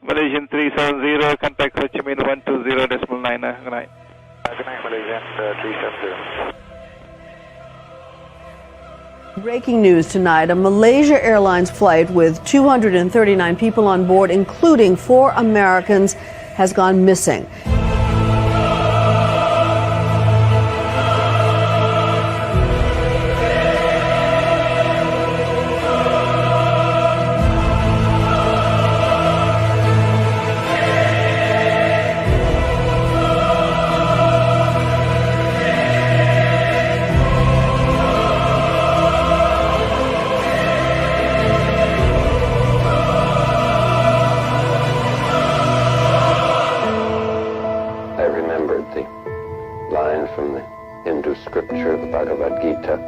Malaysian 370, contact Ho Chi Minh 120.9. Good night. Good night, Malaysian 370. Breaking news tonight, a Malaysia Airlines flight with 239 people on board, including 4 Americans, has gone missing. From the Hindu scripture, the Bhagavad-gita.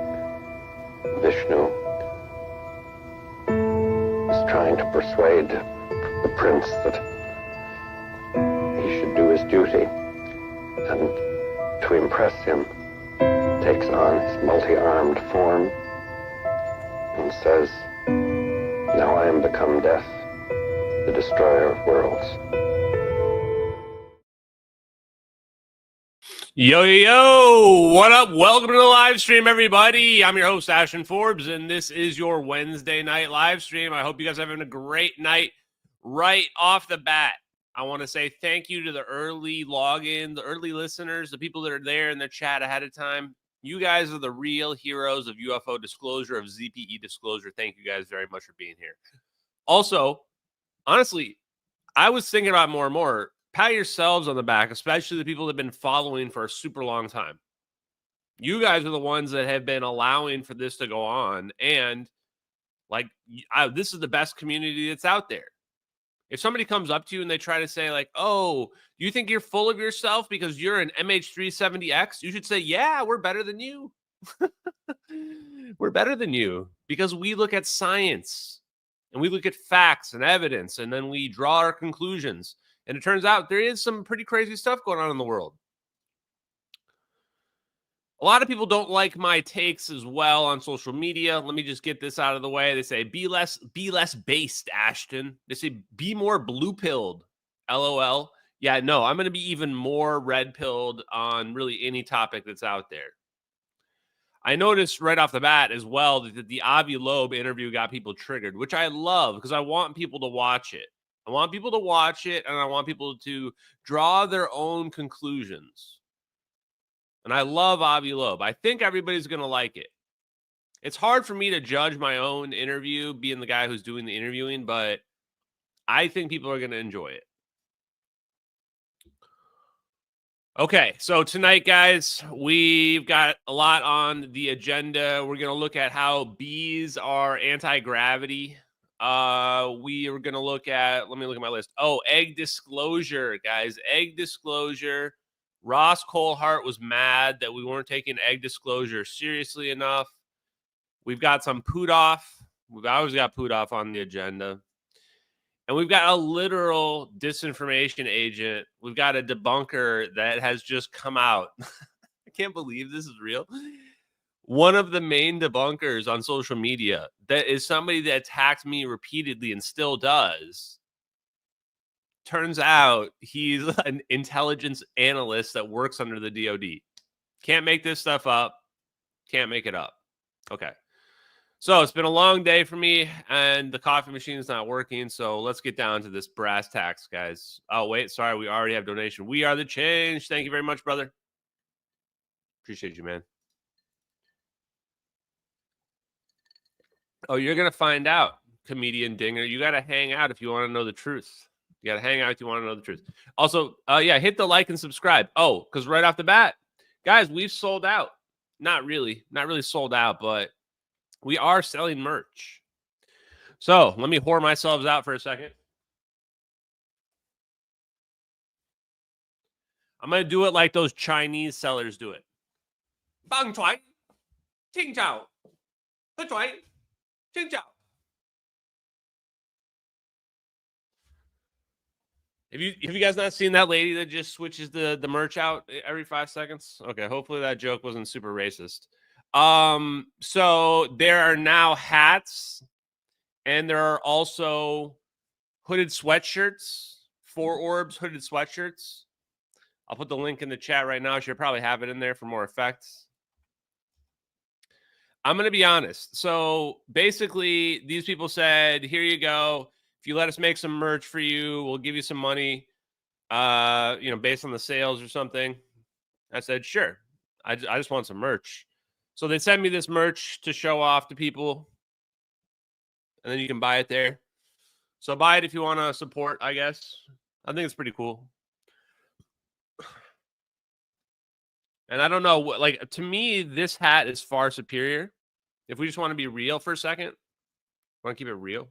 Vishnu is trying to persuade the prince that he should do his duty, and to impress him takes on his multi-armed form and says, "Now I am become death, the destroyer of worlds." Yo, yo, yo, what up? Welcome to the live stream, everybody. I'm your host, Ashton Forbes, and this is your Wednesday night live stream. I hope you guys are having a great night. Right off the bat, I want to say thank you to the early login, the early listeners, the people that are there in the chat ahead of time. You guys are the real heroes of UFO disclosure, of ZPE disclosure. Thank you guys very much for being here. Also, honestly, I was thinking about more and more. Pat yourselves on the back, especially the people that have been following for a super long time. You guys are the ones that have been allowing for this to go on. And this is the best community that's out there. If somebody comes up to you and they try to say like, "Oh, you think you're full of yourself because you're an MH370X?" You should say, "Yeah, we're better than you." We're better than you because we look at science and we look at facts and evidence, and then we draw our conclusions. And it turns out there is some pretty crazy stuff going on in the world. A lot of people don't like my takes as well on social media. Let me just get this out of the way. They say, be less based, Ashton. They say, be more blue-pilled, LOL. Yeah, no, I'm going to be even more red-pilled on really any topic that's out there. I noticed right off the bat as well that the Avi Loeb interview got people triggered, which I love because I want people to watch it. I want people to watch it, and I want people to draw their own conclusions. And I love Avi Loeb. I think everybody's going to like it. It's hard for me to judge my own interview, being the guy who's doing the interviewing, but I think people are going to enjoy it. Okay, so tonight, guys, we've got a lot on the agenda. We're going to look at how bees are anti-gravity. We are going to look at, let me look at my list. Oh, egg disclosure, guys. Egg disclosure. Ross Colehart was mad that we weren't taking egg disclosure seriously enough. We've got some Putoff. We've always got Putoff on the agenda. And we've got a literal disinformation agent. We've got a debunker that has just come out. I can't believe this is real. One of the main debunkers on social media that is somebody that attacked me repeatedly and still does. Turns out he's an intelligence analyst that works under the DOD. Can't make this stuff up. Can't make it up. Okay. So it's been a long day for me, and the coffee machine is not working. So let's get down to this brass tacks, guys. Oh, wait. Sorry. We already have donation. We are the change. Thank you very much, brother. Appreciate you, man. Oh, you're going to find out, comedian Dinger. You got to hang out if you want to know the truth. You got to hang out if you want to know the truth. Also, yeah, hit the like and subscribe. Oh, because right off the bat, guys, we've sold out. Not really sold out, but we are selling merch. So let me whore myself out for a second. I'm going to do it like those Chinese sellers do it. Bang chuan, ting chao, he chuan. Have you guys not seen that lady that just switches the merch out every 5 seconds? Okay, hopefully that joke wasn't super racist. So there are now hats, and there are also hooded sweatshirts, 4 orbs hooded sweatshirts. I'll put the link in the chat right now. I should probably have it in there for more effects. I'm going to be honest. So basically, these people said, here you go. If you let us make some merch for you, we'll give you some money, based on the sales or something. I said, sure. I just want some merch. So they sent me this merch to show off to people, and then you can buy it there. So buy it if you want to support, I guess. I think it's pretty cool. And I don't know, like, to me, this hat is far superior. If we just want to be real for a second, want to keep it real.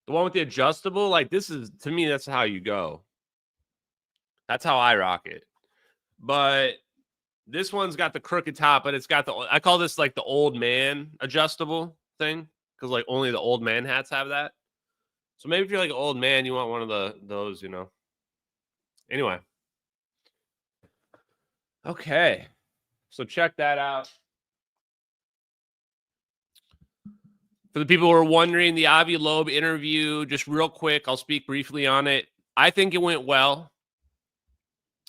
The one with the adjustable, like, this is, to me, that's how you go. That's how I rock it. But this one's got the crooked top, but it's got the, I call this like the old man adjustable thing, because like only the old man hats have that. So maybe if you're like an old man, you want one of those, you know. Anyway. Okay. So check that out. For the people who are wondering, the Avi Loeb interview, just real quick, I'll speak briefly on it. I think it went well.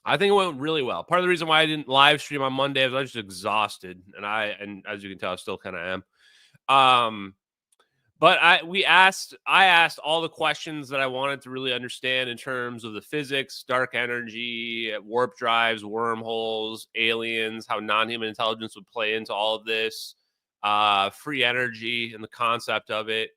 I think it went really well. Part of the reason why I didn't live stream on Monday is I was just exhausted, and as you can tell, I still kind of am. But I asked all the questions that I wanted to really understand in terms of the physics, dark energy, warp drives, wormholes, aliens, how non-human intelligence would play into all of this, free energy and the concept of it.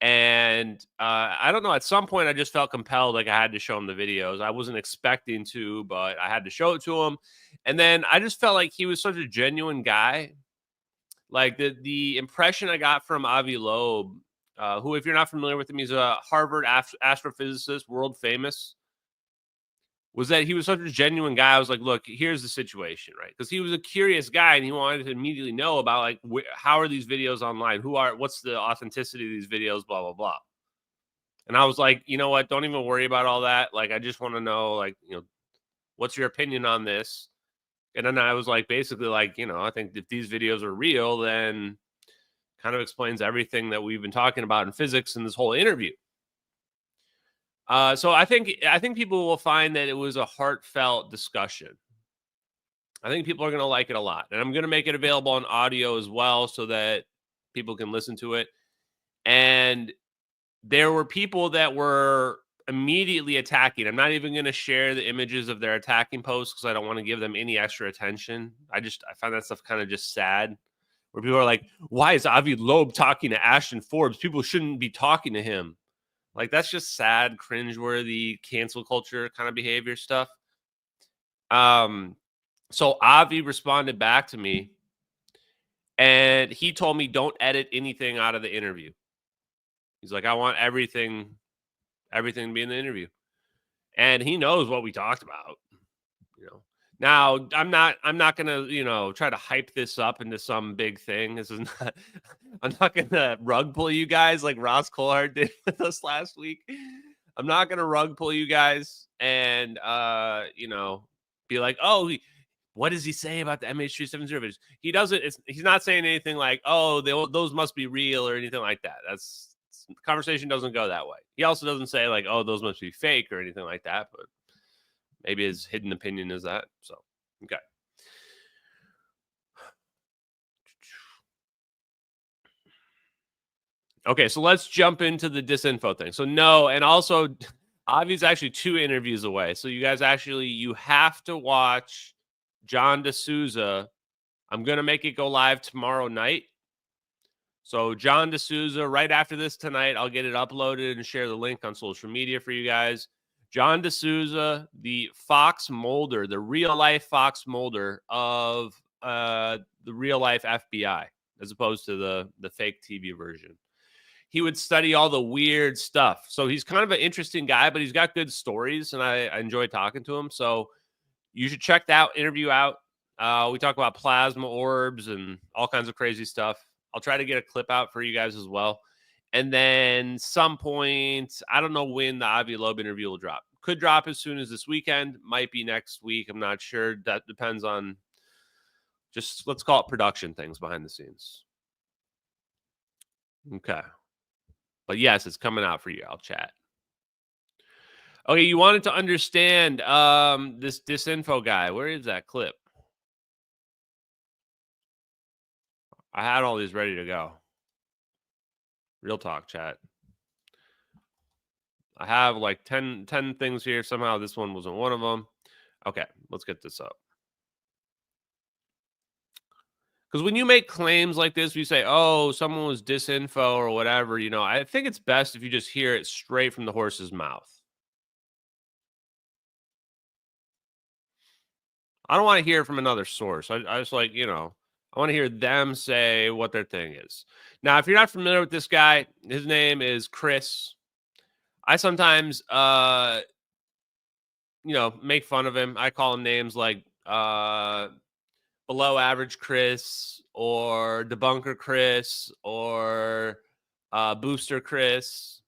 And I don't know, at some point I just felt compelled, like I had to show him the videos. I wasn't expecting to, but I had to show it to him. And then I just felt like he was such a genuine guy. Like the impression I got from Avi Loeb, who, if you're not familiar with him, he's a Harvard astrophysicist, world famous, was that he was such a genuine guy. I was like, look, here's the situation, right? Because he was a curious guy and he wanted to immediately know about, like, how are these videos online? What's the authenticity of these videos, blah, blah, blah. And I was like, you know what? Don't even worry about all that. Like, I just want to know, like, what's your opinion on this? And then I was like, basically, like, I think if these videos are real, then kind of explains everything that we've been talking about in physics in this whole interview. So I think people will find that it was a heartfelt discussion. I think people are going to like it a lot. And I'm going to make it available on audio as well so that people can listen to it. And there were people that were immediately attacking. I'm not even going to share the images of their attacking posts because I don't want to give them any extra attention. I find that stuff kind of just sad, where people are like, why is Avi Loeb talking to Ashton Forbes? People shouldn't be talking to him. Like, that's just sad, cringeworthy, cancel culture kind of behavior stuff. So Avi responded back to me, and he told me don't edit anything out of the interview. He's like, I want everything to be in the interview. And he knows what we talked about. Now, I'm not gonna, try to hype this up into some big thing. This is not. I'm not gonna rug pull you guys like Ross Coulthard did with us last week. I'm not gonna rug pull you guys and be like, oh, what does he say about the MH370 videos? He doesn't. He's not saying anything like, oh, those must be real or anything like that. The conversation doesn't go that way. He also doesn't say like, oh, those must be fake or anything like that. But maybe his hidden opinion is that. So, okay. Okay, so let's jump into the Disinfo thing. So no, and also Avi's actually 2 interviews away. So you guys you have to watch John D'Souza. I'm going to make it go live tomorrow night. So John D'Souza, right after this tonight, I'll get it uploaded and share the link on social media for you guys. John D'Souza, the Fox Mulder, the real-life Fox Mulder of the real-life FBI, as opposed to the fake TV version. He would study all the weird stuff. So he's kind of an interesting guy, but he's got good stories, and I enjoy talking to him. So you should check that interview out. We talk about plasma orbs and all kinds of crazy stuff. I'll try to get a clip out for you guys as well. And then some point, I don't know when the Avi Loeb interview will drop. Could drop as soon as this weekend. Might be next week. I'm not sure. That depends on just, let's call it production things behind the scenes. Okay. But yes, it's coming out for you. I'll chat. Okay, you wanted to understand this Disinfo guy. Where is that clip? I had all these ready to go. Real talk, chat. I have like 10 things here. Somehow this one wasn't one of them. Okay, let's get this up. Because when you make claims like this, you say, oh, someone was disinfo or whatever, you know, I think it's best if you just hear it straight from the horse's mouth. I don't want to hear it from another source. I just like, you know, I want to hear them say what their thing is. Now, if you're not familiar with this guy, his name is Chris. I sometimes, you know, make fun of him. I call him names like below average Chris or debunker Chris or booster Chris,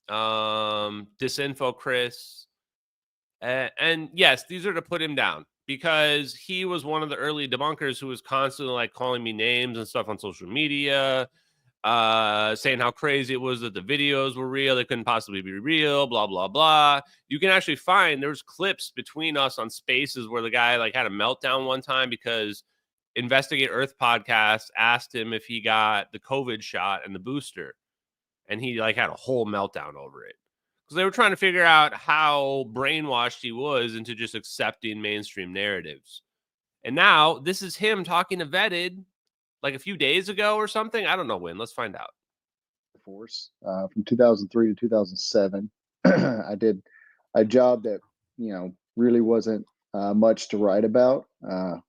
disinfo Chris. And yes, these are to put him down because he was one of the early debunkers who was constantly like calling me names and stuff on social media, saying how crazy it was that the videos were real. They couldn't possibly be real, blah, blah, blah. You can actually find there's clips between us on spaces where the guy like had a meltdown one time because Investigate Earth podcast asked him if he got the COVID shot and the booster. And he like had a whole meltdown over it. Because they were trying to figure out how brainwashed he was into just accepting mainstream narratives. And now this is him talking to Vetted like a few days ago or something. I don't know when. Let's find out. Force from 2003 to 2007. I did a job that, you know, really wasn't much to write about.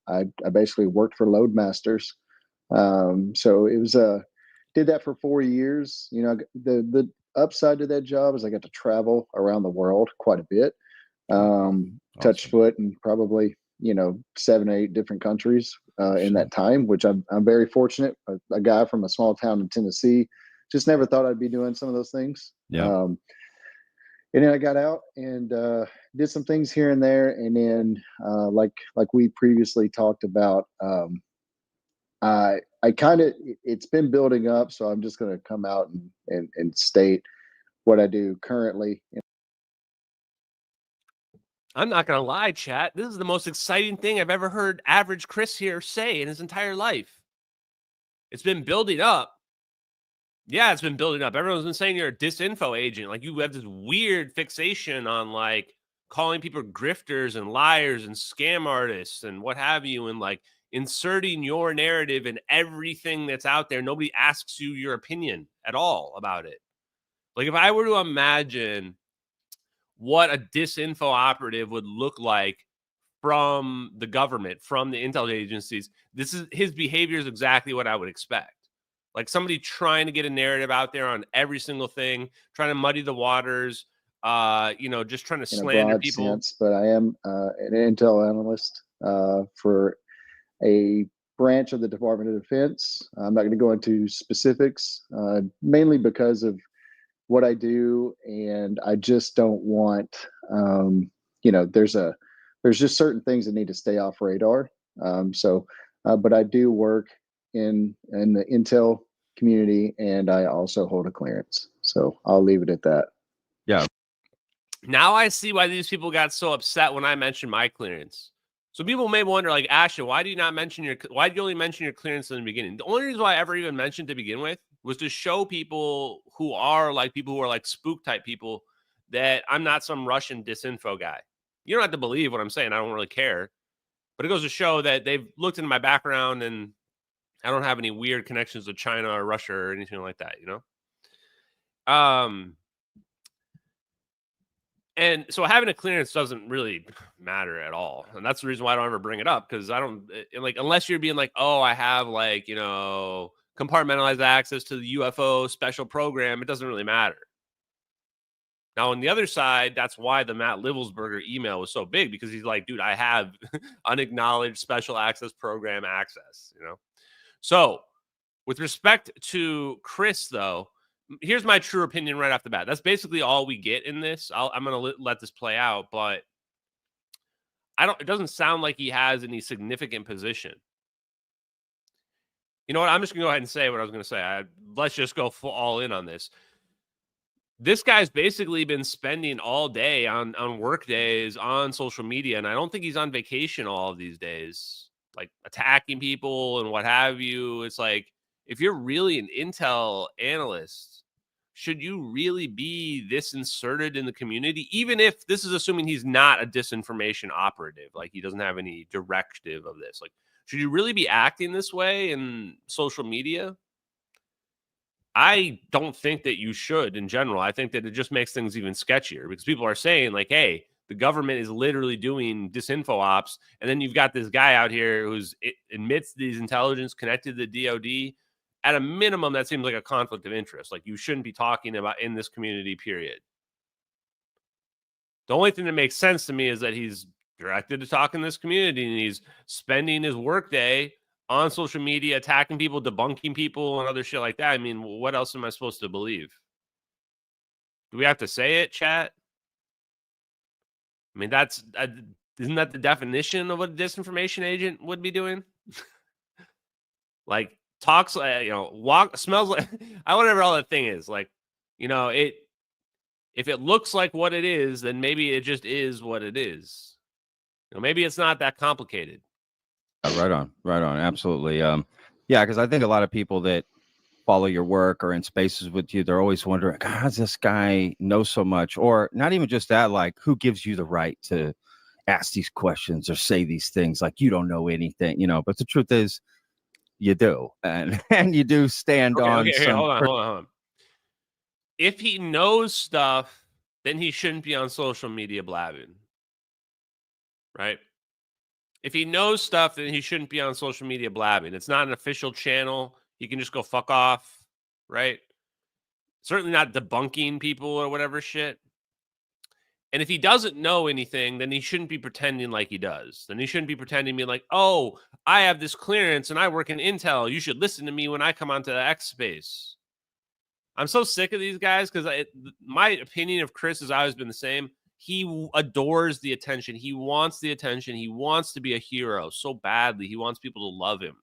I basically worked for Loadmasters. So it was did that for 4 years. You know, the upside to that job is I got to travel around the world quite a bit. Touch foot in probably, you know, 7 or 8 different countries in that time, which I'm very fortunate. A guy from a small town in Tennessee, just never thought I'd be doing some of those things. Yeah. And then I got out and did some things here and there. And then like we previously talked about, I kind of, it's been building up. So I'm just going to come out and state what I do currently. I'm not going to lie, chat. This is the most exciting thing I've ever heard average Chris here say in his entire life. It's been building up. Yeah, it's been building up. Everyone's been saying you're a disinfo agent. Like you have this weird fixation on like calling people grifters and liars and scam artists and what have you. And like inserting your narrative in everything that's out there. Nobody asks you your opinion at all about it. Like if I were to imagine what a disinfo operative would look like from the government, from the intel agencies, this is his behavior is exactly what I would expect. Like somebody trying to get a narrative out there on every single thing, trying to muddy the waters, you know, just trying to slander people. Sense, but I am an intel analyst for a branch of the Department of Defense. I'm not going to go into specifics, mainly because of what I do, and I just don't want, you know, there's just certain things that need to stay off radar. But I do work in the intel community, and I also hold a clearance. So I'll leave it at that. Yeah. Now I see why these people got so upset when I mentioned my clearance. So people may wonder, like, Ashton, why do you only mention your clearance in the beginning? The only reason why I ever even mentioned to begin with was to show people who are like spook type people that I'm not some Russian disinfo guy. You don't have to believe what I'm saying. I don't really care. But it goes to show that they've looked into my background and I don't have any weird connections to China or Russia or anything like that, you know? And so having a clearance doesn't really matter at all. And that's the reason why I don't ever bring it up. Cause I don't like, unless you're being like, oh, I have like, you know, compartmentalized access to the UFO special program. It doesn't really matter. Now, on the other side, that's why the Matt Livelsberger email was so big, because he's like, dude, I have unacknowledged special access program access, you know? So with respect to Chris, though, here's my true opinion right off the bat. That's basically all we get in this. I'm going to let this play out, but it doesn't sound like he has any significant position. You know what? I'm just going to go ahead and say what I was going to say. Let's just go all in on this. this guy's basically been spending all day on work days on social media, and I don't think he's on vacation all of these days, like attacking people and what have you. It's like, if you're really an intel analyst, should you really be this inserted in the community? Even if this is assuming he's not a disinformation operative, like he doesn't have any directive of this. Like, should you really be acting this way in social media? I don't think that you should in general. I think that it just makes things even sketchier because people are saying, like, hey, the government is literally doing disinfo ops. And then you've got this guy out here who's admits these intelligence connected to the DOD. At a minimum, that seems like a conflict of interest. Like, you shouldn't be talking about in this community, period. The only thing that makes sense to me is that he's directed to talk in this community and he's spending his workday on social media, attacking people, debunking people, and other shit like that. I mean, what else am I supposed to believe? Do we have to say it, chat? I mean, isn't that the definition of what a disinformation agent would be doing? Like, talks, smells like, whatever all that thing is. Like, if it looks like what it is, then maybe it just is what it is. Maybe it's not that complicated. Right on. Absolutely. Yeah, because I think a lot of people that follow your work or in spaces with you, they're always wondering, how does this guy know so much? Or not even just that, like, who gives you the right to ask these questions or say these things? Like, you don't know anything, but the truth is you do. And you do stand on some... Hold on. If he knows stuff, then he shouldn't be on social media blabbing. Right? If he knows stuff, then he shouldn't be on social media blabbing. It's not an official channel. He can just go fuck off, right? Certainly not debunking people or whatever shit. And if he doesn't know anything, then he shouldn't be pretending like he does. Then he shouldn't be pretending to be like, oh, I have this clearance and I work in intel. You should listen to me when I come onto the X space. I'm so sick of these guys because my opinion of Chris has always been the same. He adores the attention. He wants the attention. He wants to be a hero so badly. He wants people to love him.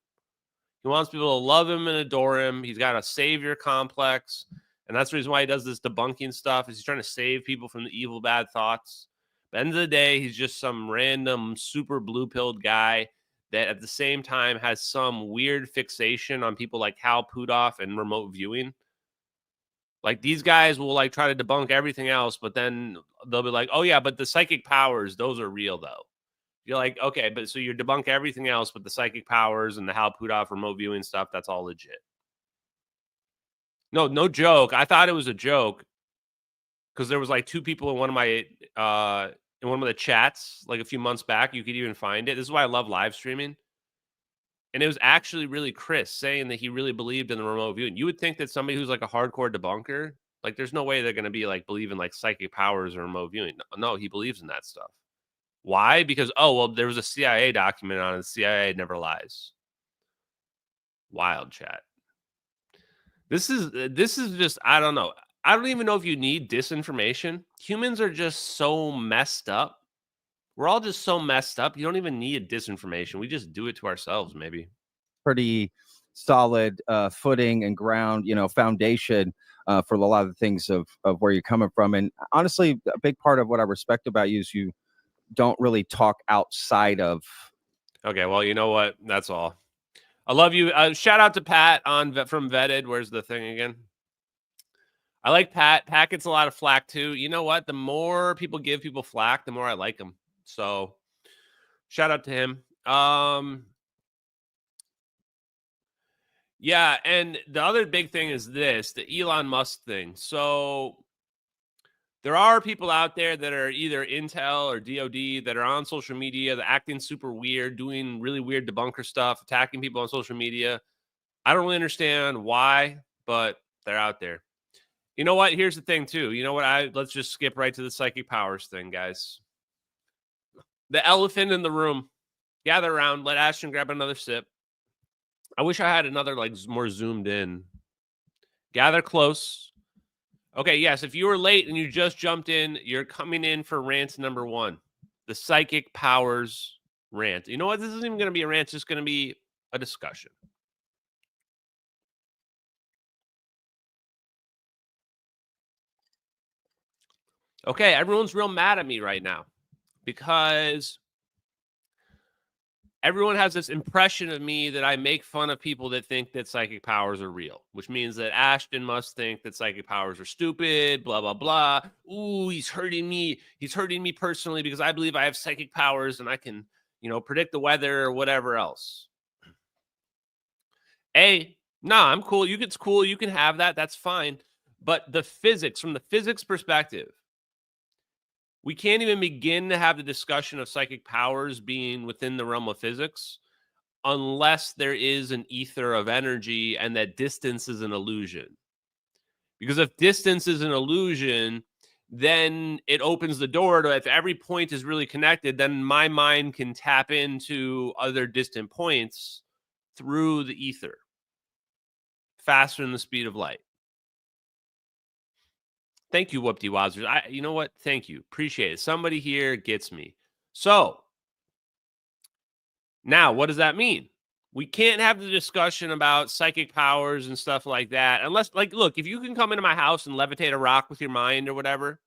He wants people to love him and adore him. He's got a savior complex. And that's the reason why he does this debunking stuff, is he's trying to save people from the evil, bad thoughts. At the end of the day, he's just some random super blue-pilled guy that at the same time has some weird fixation on people like Hal Putoff and remote viewing. Like, these guys will like try to debunk everything else, but then they'll be like, oh yeah, but the psychic powers, those are real though. You're like, okay, but so you debunk everything else, but the psychic powers and the Hal Putoff remote viewing stuff, that's all legit. No joke. I thought it was a joke because there was like two people in one of my the chats like a few months back. You could even find it. This is why I love live streaming. And it was actually really Chris saying that he really believed in the remote viewing. You would think that somebody who's like a hardcore debunker, like, there's no way they're going to be like believing like psychic powers or remote viewing. No, he believes in that stuff. Why? Because, oh, well, there was a CIA document on it. The CIA never lies. Wild, chat. This is just, I don't know. I don't even know if you need disinformation. Humans are just so messed up. We're all just so messed up. You don't even need disinformation. We just do it to ourselves, maybe. Pretty solid footing and ground, foundation for a lot of the things of where you're coming from. And honestly, a big part of what I respect about you is you don't really talk outside of. Okay, well, you know what? That's all. I love you. Shout out to Pat from Vetted. Where's the thing again? I like Pat. Pat gets a lot of flack too. You know what? The more people give people flack, the more I like them. So shout out to him. Yeah, and the other big thing is this, the Elon Musk thing. So there are people out there that are either Intel or DOD that are on social media, that acting super weird, doing really weird debunker stuff, attacking people on social media. I don't really understand why, but they're out there. You know what? Here's the thing too. You know what? Let's just skip right to the psychic powers thing, guys. The elephant in the room. Gather around. Let Ashton grab another sip. I wish I had another, like, more zoomed in. Gather close. Okay, yes, if you were late and you just jumped in, you're coming in for rant number 1. The psychic powers rant. You know what? This isn't even going to be a rant. It's just going to be a discussion. Okay, everyone's real mad at me right now because everyone has this impression of me that I make fun of people that think that psychic powers are real, which means that Ashton must think that psychic powers are stupid, blah, blah, blah. Ooh, he's hurting me. He's hurting me personally because I believe I have psychic powers and I can, predict the weather or whatever else. I'm cool. It's cool. You can have that. That's fine. But from the physics perspective, we can't even begin to have the discussion of psychic powers being within the realm of physics unless there is an ether of energy and that distance is an illusion. Because if distance is an illusion, then it opens the door to, if every point is really connected, then my mind can tap into other distant points through the ether faster than the speed of light. Thank you, Whoopty Wazers. You know what? Thank you. Appreciate it. Somebody here gets me. So now what does that mean? We can't have the discussion about psychic powers and stuff like that unless, look, if you can come into my house and levitate a rock with your mind or whatever,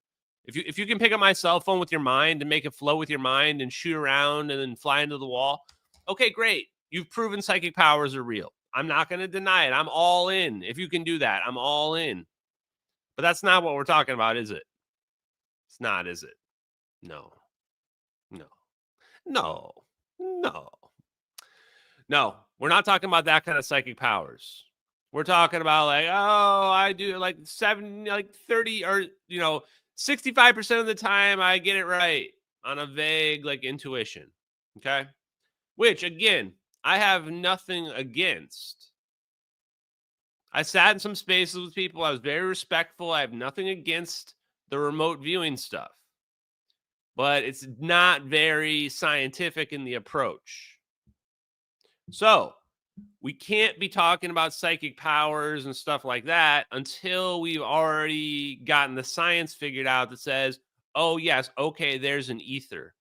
if you can pick up my cell phone with your mind and make it flow with your mind and shoot around and then fly into the wall, okay, great. You've proven psychic powers are real. I'm not going to deny it. I'm all in. If you can do that, I'm all in. But that's not what we're talking about, is it? It's not, is it? No. No, we're not talking about that kind of psychic powers. We're talking about I do 30 or 65% of the time I get it right on a vague intuition. Okay. Which again, I have nothing against. I sat in some spaces with people. I was very respectful. I have nothing against the remote viewing stuff, but it's not very scientific in the approach. So we can't be talking about psychic powers and stuff like that until we've already gotten the science figured out that says, oh, yes, okay, there's an ether.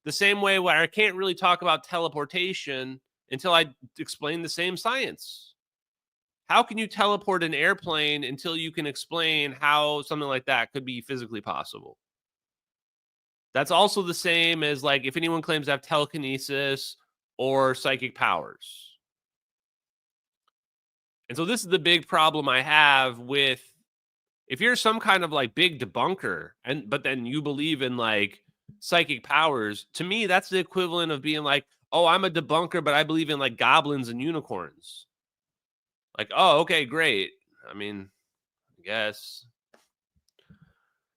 The same way where I can't really talk about teleportation until I explain the same science. How can you teleport an airplane until you can explain how something like that could be physically possible? That's also the same as if anyone claims to have telekinesis or psychic powers. And so this is the big problem I have with, if you're some kind of big debunker but then you believe in psychic powers, to me that's the equivalent of being oh, I'm a debunker but I believe in goblins and unicorns. Oh, okay, great. I mean, I guess.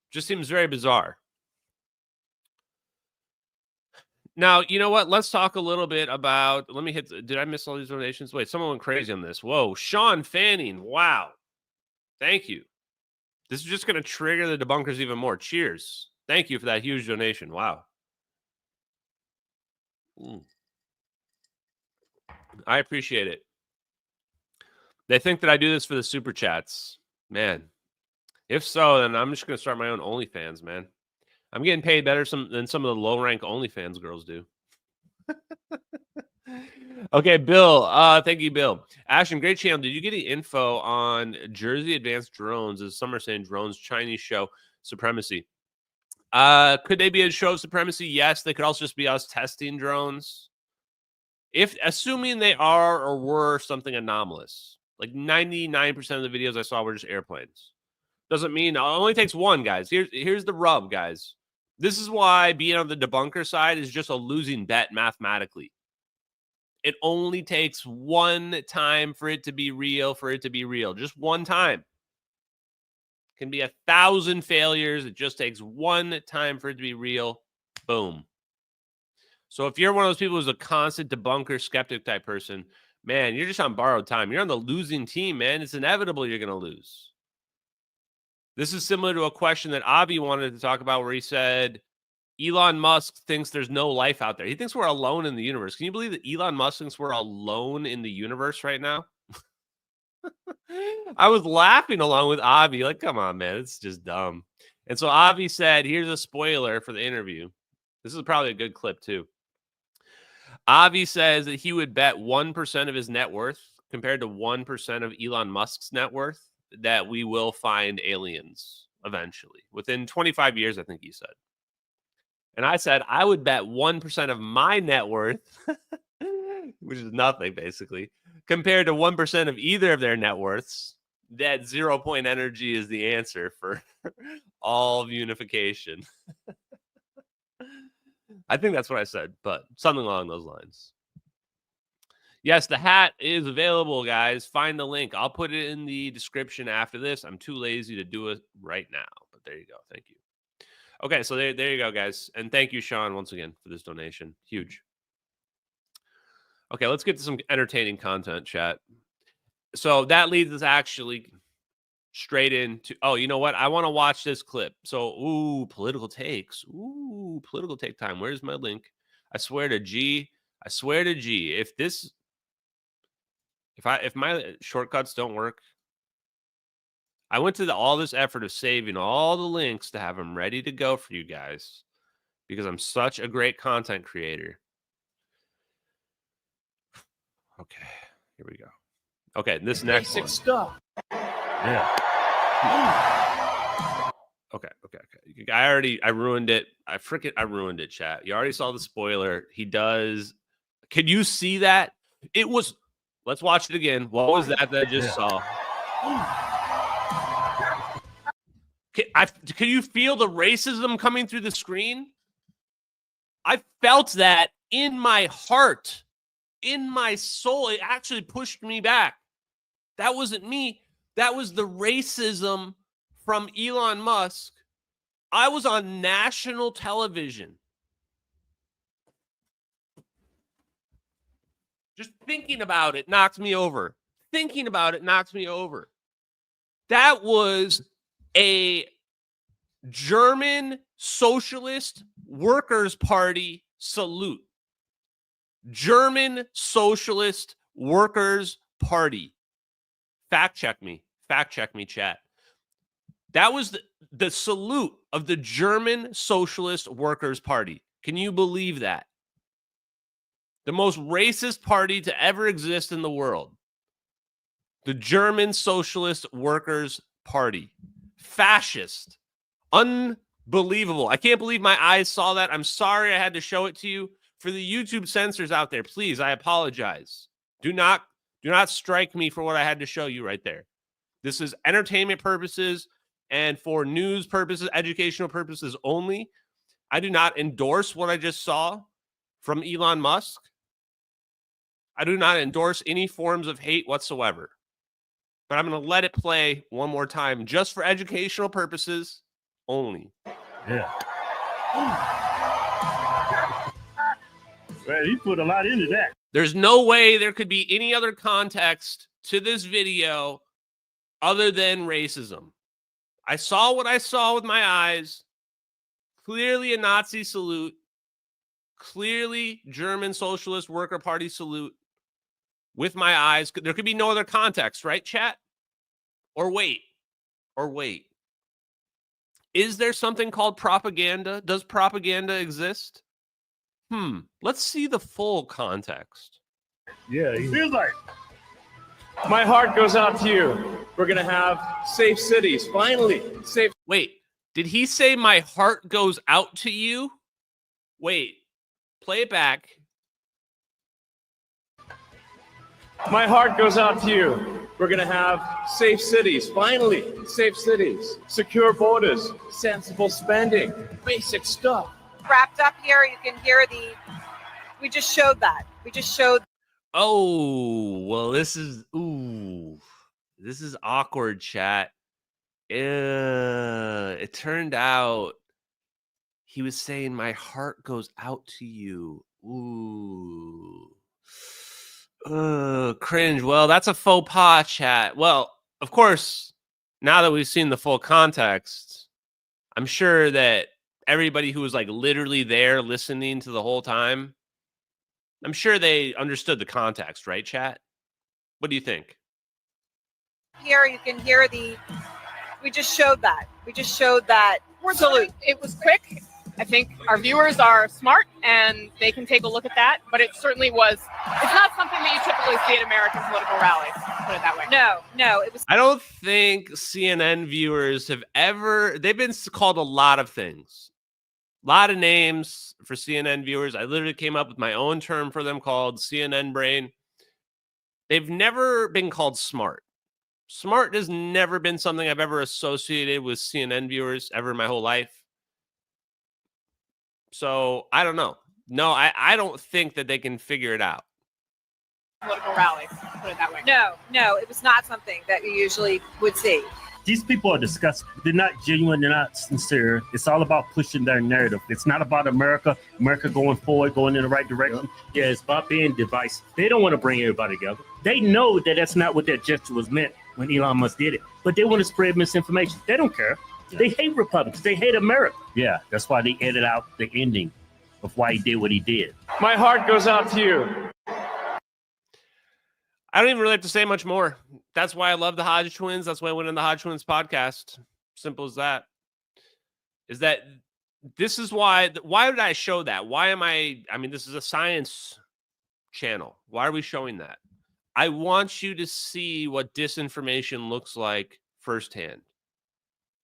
Just seems very bizarre. Now, you know what? Let's talk a little bit about, did I miss all these donations? Wait, someone went crazy on this. Whoa, Sean Fanning. Wow. Thank you. This is just going to trigger the debunkers even more. Cheers. Thank you for that huge donation. Wow. I appreciate it. They think that I do this for the super chats. Man, if so, then I'm just going to start my own OnlyFans, man. I'm getting paid better than some of the low-rank OnlyFans girls do. Okay, Bill. Thank you, Bill. Ashton, great channel. Did you get any info on Jersey Advanced Drones? As some are saying, drones, Chinese show supremacy. Could they be a show of supremacy? Yes. They could also just be us testing drones. Assuming they are or were something anomalous. 99% of the videos I saw were just airplanes. Doesn't mean it only takes one, guys. Here's the rub, guys. This is why being on the debunker side is just a losing bet mathematically. It only takes one time for it to be real, Just one time. It can be 1,000 failures. It just takes one time for it to be real. Boom. So if you're one of those people who's a constant debunker, skeptic type person, man, you're just on borrowed time. You're on the losing team, man. It's inevitable you're going to lose. This is similar to a question that Avi wanted to talk about where he said, Elon Musk thinks there's no life out there. He thinks we're alone in the universe. Can you believe that Elon Musk thinks we're alone in the universe right now? I was laughing along with Avi. Come on, man. It's just dumb. And so Avi said, here's a spoiler for the interview. This is probably a good clip too. Avi says that he would bet 1% of his net worth compared to 1% of Elon Musk's net worth that we will find aliens eventually. Within 25 years, I think he said. And I said, I would bet 1% of my net worth, which is nothing basically, compared to 1% of either of their net worths, that 0 point energy is the answer for all of unification. I think that's what I said, but something along those lines. Yes, the hat is available, guys. Find the link. I'll put it in the description after this. I'm too lazy to do it right now, but there you go. Thank you. Okay, so there you go, guys. And thank you, Sean, once again, for this donation. Huge. Okay, let's get to some entertaining content, chat. So that leads us actually straight into, oh, you know what? I want to watch this clip. So, ooh, political takes. Ooh, political take time. Where's my link? I swear to G. If my shortcuts don't work, I went to all this effort of saving all the links to have them ready to go for you guys because I'm such a great content creator. Okay, here we go. Okay, this next basic one. Stuff. Yeah. Okay. I ruined it. I ruined it, chat. You already saw the spoiler. He does. Could you see that? It was. Let's watch it again. What was that I just saw? Can you feel the racism coming through the screen? I felt that in my heart, in my soul. It actually pushed me back. That wasn't me. That was the racism from Elon Musk. I was on national television. Just thinking about it knocked me over. That was a German Socialist Workers' Party salute. German Socialist Workers' Party. Fact check me, chat. That was the salute of the German Socialist Workers' Party. Can you believe that? The most racist party to ever exist in the world. The German Socialist Workers' Party. Fascist. Unbelievable. I can't believe my eyes saw that. I'm sorry I had to show it to you. For the YouTube censors out there, please, I apologize. Do not strike me for what I had to show you right there. This is entertainment purposes and for news purposes, educational purposes only. I do not endorse what I just saw from Elon Musk. I do not endorse any forms of hate whatsoever. But I'm going to let it play one more time just for educational purposes only. Yeah. Well, he put a lot into that. There's no way there could be any other context to this video other than racism. I saw what I saw with my eyes. Clearly a Nazi salute. Clearly German Socialist Worker Party salute with my eyes. There could be no other context, right, chat? Or wait. Is there something called propaganda? Does propaganda exist? Let's see the full context. Yeah, he feels like. My heart goes out to you. We're going to have safe cities. Finally, safe. Wait, did he say my heart goes out to you? Wait, play it back. My heart goes out to you. We're going to have safe cities. Finally, safe cities. Secure borders. Sensible spending. Basic stuff. Wrapped up here, you can hear we just showed that. Oh, well, this is awkward, chat. It turned out he was saying my heart goes out to you. Cringe. Well, that's a faux pas, chat. Well, of course, now that we've seen the full context, I'm sure that everybody who was like literally there listening to the whole time, I'm sure they understood the context, right, chat? What do you think? Here you can hear we just showed that. Salute. It was quick. I think our viewers are smart and they can take a look at that, but it certainly was, it's not something that you typically see at American political rallies, put it that way. No, it was. I don't think CNN viewers have ever, they've been called a lot of things. A lot of names for CNN viewers. I literally came up with my own term for them called CNN brain. They've never been called smart. Smart has never been something I've ever associated with CNN viewers ever in my whole life. So I don't know. No, I don't think that they can figure it out. Political rallies, put it that way. No, it was not something that you usually would see. These people are disgusting. They're not genuine. They're not sincere. It's all about pushing their narrative. It's not about America going forward, going in the right direction. Yeah, it's about being divisive. They don't want to bring everybody together. They know that that's not what that gesture was meant when Elon Musk did it. But they want to spread misinformation. They don't care. They hate Republicans. They hate America. Yeah, that's why they edited out the ending of why he did what he did. My heart goes out to you. I don't even really have to say much more. That's why I love the Hodge twins. That's why I went on the Hodge twins podcast. Simple as that. Is that this is why did I show that? Why am I mean, this is a science channel. Why are we showing that? I want you to see what disinformation looks like firsthand.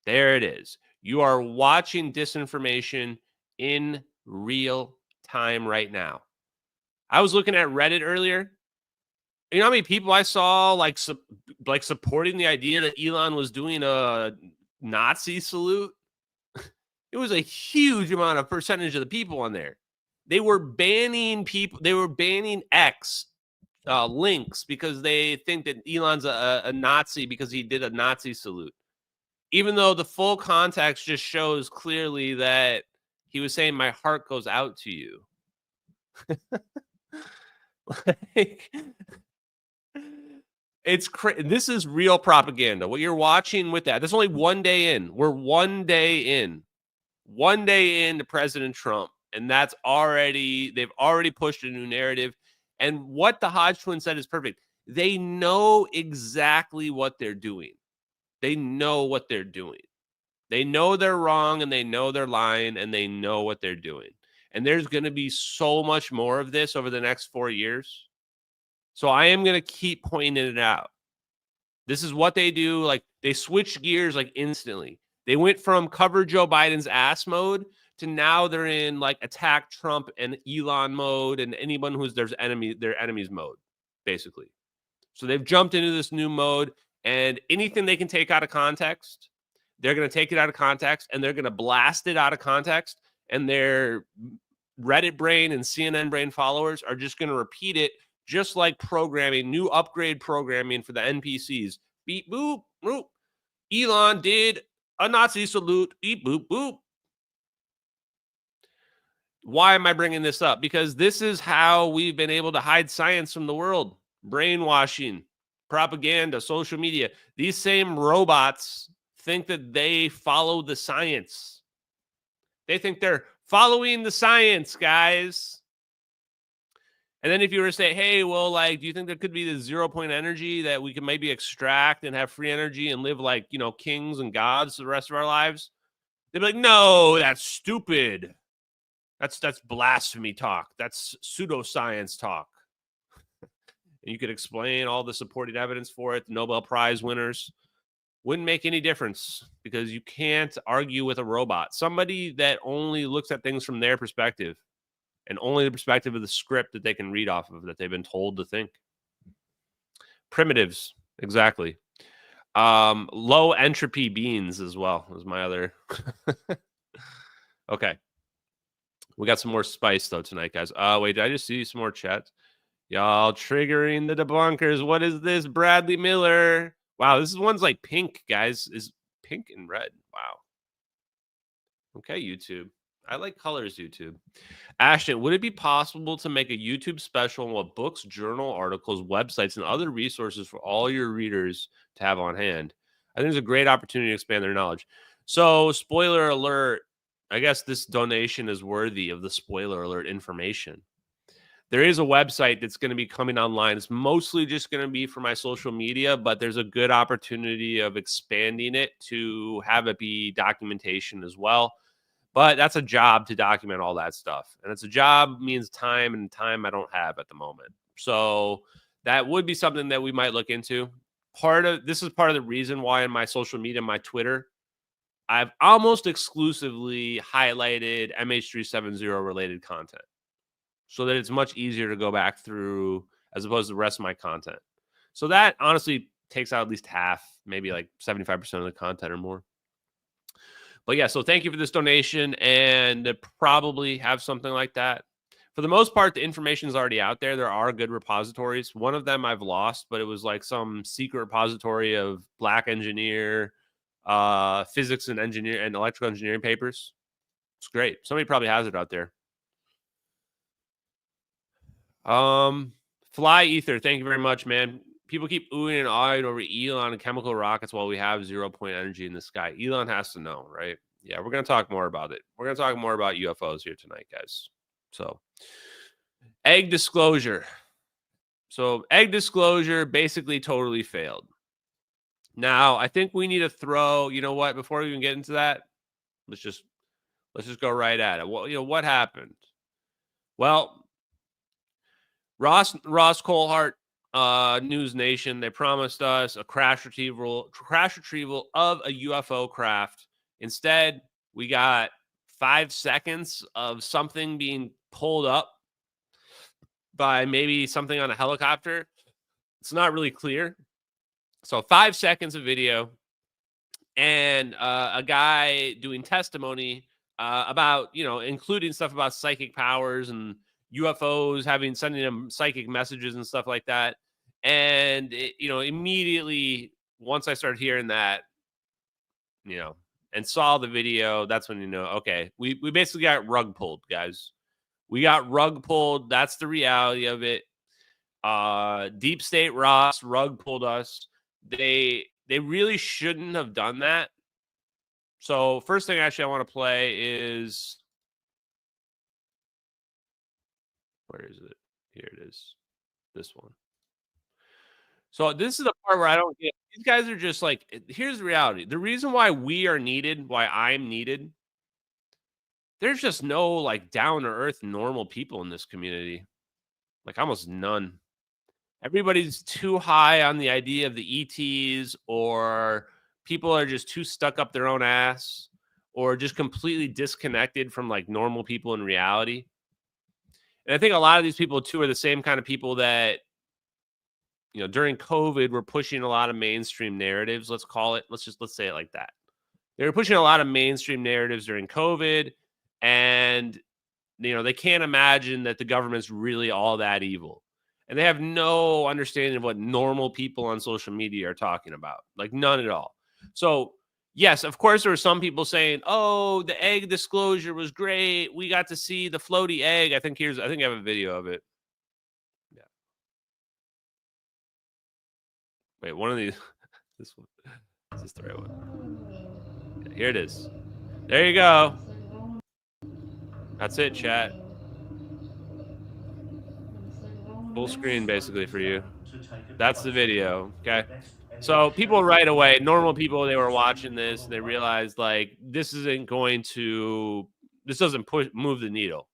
There it is. You are watching disinformation in real time right now. I was looking at Reddit earlier. You know how many people I saw like supporting the idea that Elon was doing a Nazi salute? It was a huge amount of percentage of the people on there. They were banning people. They were banning X links because they think that Elon's a Nazi because he did a Nazi salute. Even though the full context just shows clearly that he was saying, my heart goes out to you. It's this is real propaganda. What you're watching with that's only 1 day in. We're 1 day in. 1 day into President Trump. And they've already pushed a new narrative. And what the Hodge twins said is perfect. They know exactly what they're doing. They know what they're doing. They know they're wrong and they know they're lying and they know what they're doing. And there's going to be so much more of this over the next 4 years. So I am going to keep pointing it out. This is what they do. Like they switch gears like instantly. They went from cover Joe Biden's ass mode to now they're in like attack Trump and Elon mode and anyone who's their enemies mode, basically. So they've jumped into this new mode. And anything they can take out of context, they're going to take it out of context and they're going to blast it out of context. And their Reddit brain and CNN brain followers are just going to repeat it, just like programming, new upgrade programming for the NPCs. Beep, boop, boop. Elon did a Nazi salute. Beep, boop, boop. Why am I bringing this up? Because this is how we've been able to hide science from the world. Brainwashing. Propaganda, social media. These same robots think that they follow the science. They think they're following the science, guys. And then if you were to say, hey, well, like, do you think there could be the 0 point energy that we can maybe extract and have free energy and live like, you know, kings and gods the rest of our lives? They'd be like, no, that's stupid. That's blasphemy talk. That's pseudoscience talk. And you could explain all the supporting evidence for it, the Nobel Prize winners. Wouldn't make any difference because you can't argue with a robot. Somebody that only looks at things from their perspective and only the perspective of the script that they can read off of, that they've been told to think. Primitives, exactly. Low entropy beans as well is my other. Okay. We got some more spice, though, tonight, guys. Wait, did I just see some more chat? Y'all triggering the debunkers. What is this? Bradley Miller. Wow, this one's like pink, guys. Is pink and red. Wow. Okay, YouTube. I like colors, YouTube. Ashton, would it be possible to make a YouTube special on what books, journal articles, websites, and other resources for all your readers to have on hand? I think it's a great opportunity to expand their knowledge. So, spoiler alert, I guess this donation is worthy of the spoiler alert information. There is a website that's going to be coming online. It's mostly just going to be for my social media, but there's a good opportunity of expanding it to have it be documentation as well. But that's a job to document all that stuff. And it's a job means time, and time I don't have at the moment. So that would be something that we might look into. This is part of the reason why in my social media, my Twitter, I've almost exclusively highlighted MH370 related content so that it's much easier to go back through as opposed to the rest of my content. So that honestly takes out at least half, maybe like 75% of the content or more. But yeah, so thank you for this donation, and probably have something like that. For the most part, the information is already out there. There are good repositories. One of them I've lost, but it was like some secret repository of black engineer, physics and engineer and electrical engineering papers. It's great. Somebody probably has it out there. Fly Ether, thank you very much, man. People keep oohing and ahhing over Elon and chemical rockets while we have 0-point energy in the sky. Elon has to know, right? Yeah, we're going to talk more about it. We're going to talk more about UFOs here tonight, guys. So, egg disclosure. So, egg disclosure basically totally failed. Now, I think we need to throw, you know what, before we even get into that, let's just go right at it. Well, what happened? Well, Ross Coulthart, News Nation, they promised us a crash retrieval of a UFO craft. Instead, we got 5 seconds of something being pulled up by maybe something on a helicopter. It's not really clear. So 5 seconds of video and a guy doing testimony about, including stuff about psychic powers and UFOs sending them psychic messages and stuff like that. And, immediately once I started hearing that, and saw the video, that's when, okay, we basically got rug pulled, guys. We got rug pulled. That's the reality of it. Deep State Ross rug pulled us. They really shouldn't have done that. So first thing actually I want to play is, where is it? Here it is. This one. So this is the part where I don't get, these guys are just like, here's the reality. The reason why we are needed, why I'm needed, there's just no like down to earth normal people in this community. Like almost none. Everybody's too high on the idea of the ETs, or people are just too stuck up their own ass, or just completely disconnected from like normal people in reality. And I think a lot of these people too are the same kind of people that, during COVID, were pushing a lot of mainstream narratives. Let's call it, let's say it like that. They were pushing a lot of mainstream narratives during COVID, and, they can't imagine that the government's really all that evil. And they have no understanding of what normal people on social media are talking about. Like none at all. So yes, of course, there were some people saying, oh, the egg disclosure was great. We got to see the floaty egg. I think I have a video of it. Yeah. Wait, one of these, this one, is this the right one? Yeah, here it is. There you go. That's it, chat. Full screen basically for you. That's the video. Okay. So people right away, normal people, they were watching this and they realized like this doesn't move the needle.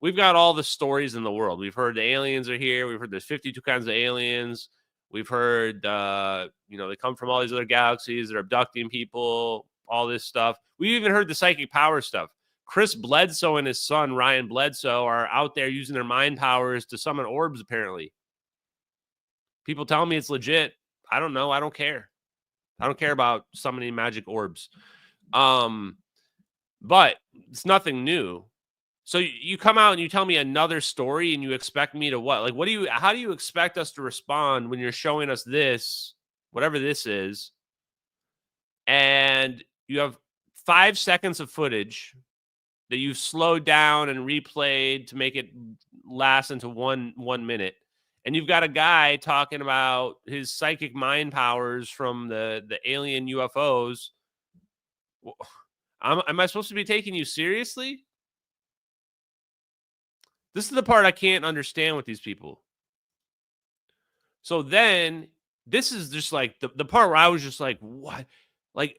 We've got all the stories in the world. We've heard the aliens are here. We've heard there's 52 kinds of aliens. We've heard they come from all these other galaxies. They're abducting people, all this stuff. We even heard the psychic power stuff. Chris Bledsoe and his son, Ryan Bledsoe, are out there using their mind powers to summon orbs, apparently. People tell me it's legit. I don't know. I don't care. I don't care about summoning magic orbs. But it's nothing new. So you come out and you tell me another story and you expect me to what? Like, how do you expect us to respond when you're showing us this, whatever this is, and you have 5 seconds of footage that you've slowed down and replayed to make it last into one minute. And you've got a guy talking about his psychic mind powers from the alien UFOs. Am I supposed to be taking you seriously? This is the part I can't understand with these people. So then this is just like the part where I was just like, what? Like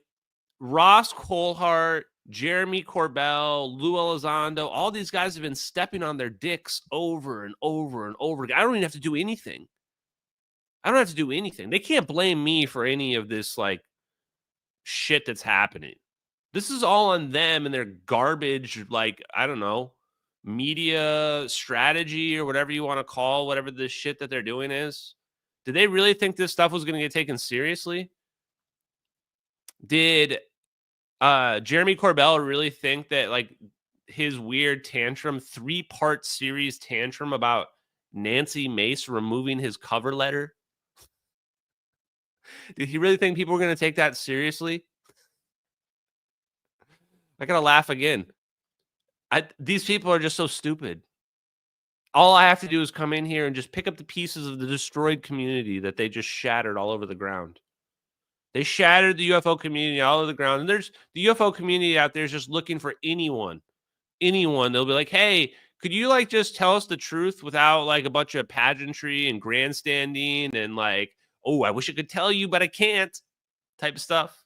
Ross Coulthart, Jeremy Corbell, Lou Elizondo, all these guys have been stepping on their dicks over and over and over again. I don't even have to do anything. I don't have to do anything. They can't blame me for any of this like shit that's happening. This is all on them and their garbage, like, I don't know, media strategy or whatever you want to call whatever this shit that they're doing is. Did they really think this stuff was going to get taken seriously? Did Jeremy Corbell really think that like his weird tantrum, 3-part series tantrum about Nancy Mace removing his cover letter? Did he really think people were going to take that seriously? I got to laugh again. These people are just so stupid. All I have to do is come in here and just pick up the pieces of the destroyed community that they just shattered all over the ground. They shattered the UFO community all over the ground. And there's the UFO community out there is just looking for anyone. They'll be like, hey, could you like just tell us the truth without like a bunch of pageantry and grandstanding and like, oh, I wish I could tell you, but I can't type of stuff.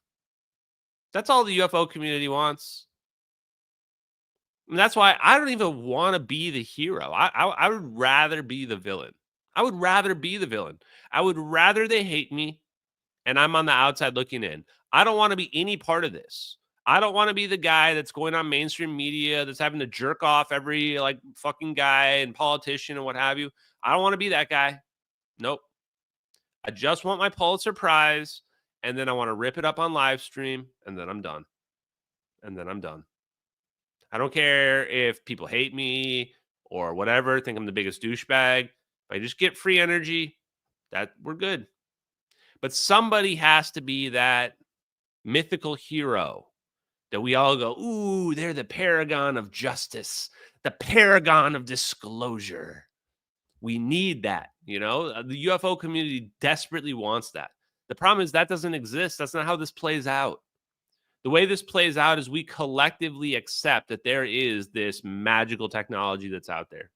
That's all the UFO community wants. And that's why I don't even want to be the hero. I would rather be the villain. I would rather they hate me and I'm on the outside looking in. I don't want to be any part of this. I don't want to be the guy that's going on mainstream media that's having to jerk off every like fucking guy and politician and what have you. I don't want to be that guy. Nope. I just want my Pulitzer Prize, and then I want to rip it up on live stream, and then I'm done. I don't care if people hate me or whatever, think I'm the biggest douchebag. If I just get free energy, that we're good. But somebody has to be that mythical hero that we all go, ooh, they're the paragon of justice, the paragon of disclosure. We need that, you know? The UFO community desperately wants that. The problem is that doesn't exist. That's not how this plays out. The way this plays out is we collectively accept that there is this magical technology that's out there.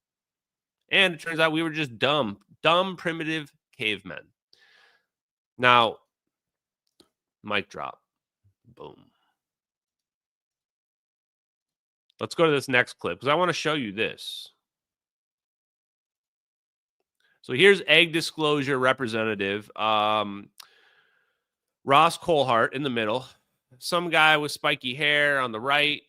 And it turns out we were just dumb, primitive cavemen. Now, mic drop. Boom. Let's go to this next clip because I want to show you this. So here's egg disclosure representative Ross Coulthart in the middle. Some guy with spiky hair on the right.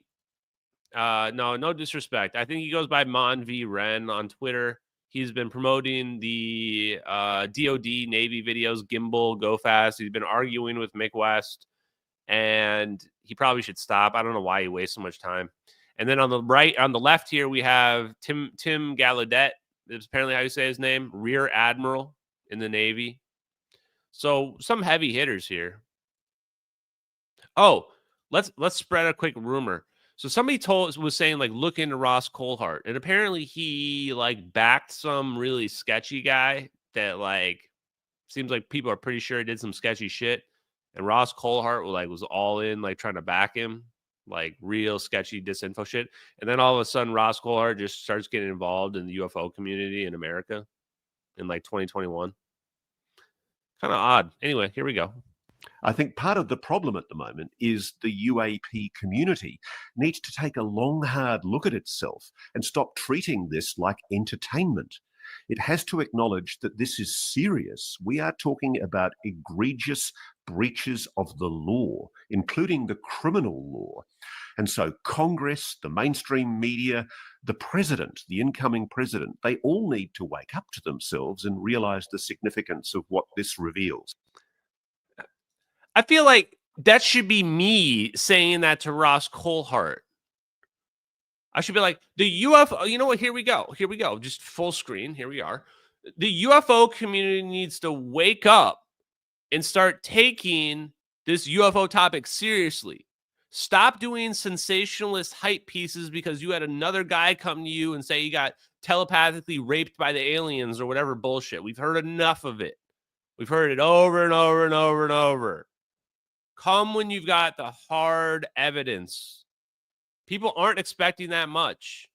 No disrespect. I think he goes by Mon V. Ren on Twitter. He's been promoting the DOD Navy videos, Gimbal, Go Fast. He's been arguing with Mick West, and he probably should stop. I don't know why he wastes so much time. And then on the right, on the left here, we have Tim Gallaudet. That's apparently how you say his name, Rear Admiral in the Navy. So some heavy hitters here. Oh, let's spread a quick rumor. So somebody was saying like look into Ross Coulthart, and apparently he like backed some really sketchy guy that like seems like people are pretty sure he did some sketchy shit, and Ross Coulthart was all in like trying to back him, like real sketchy disinfo shit. And then all of a sudden Ross Coulthart just starts getting involved in the UFO community in America in like 2021. Kind of odd. Anyway, here we go. I think part of the problem at the moment is the UAP community needs to take a long, hard look at itself and stop treating this like entertainment. It has to acknowledge that this is serious. We are talking about egregious breaches of the law, including the criminal law. And so Congress, the mainstream media, the president, the incoming president, they all need to wake up to themselves and realize the significance of what this reveals. I feel like that should be me saying that to Ross Coulthart. I should be like, the UFO, you know what? Here we go. Just full screen. Here we are. The UFO community needs to wake up and start taking this UFO topic seriously. Stop doing sensationalist hype pieces because you had another guy come to you and say he got telepathically raped by the aliens or whatever bullshit. We've heard enough of it. We've heard it over and over and over and over. Come when you've got the hard evidence. People aren't expecting that much.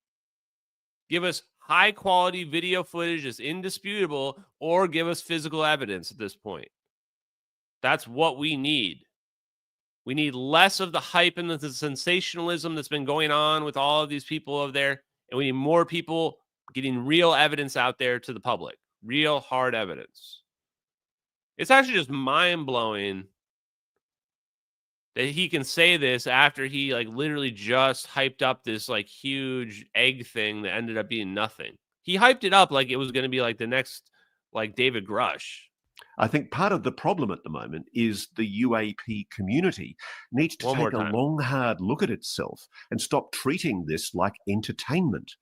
Give us high quality video footage that's indisputable, or give us physical evidence at this point. That's what we need. We need less of the hype and the sensationalism that's been going on with all of these people over there. And we need more people getting real evidence out there to the public, real hard evidence. It's actually just mind-blowing that he can say this after he like literally just hyped up this like huge egg thing that ended up being nothing. He hyped it up like it was going to be like the next like David Grush. I think part of the problem at the moment is the UAP community needs to take a long, hard look at itself and stop treating this like entertainment.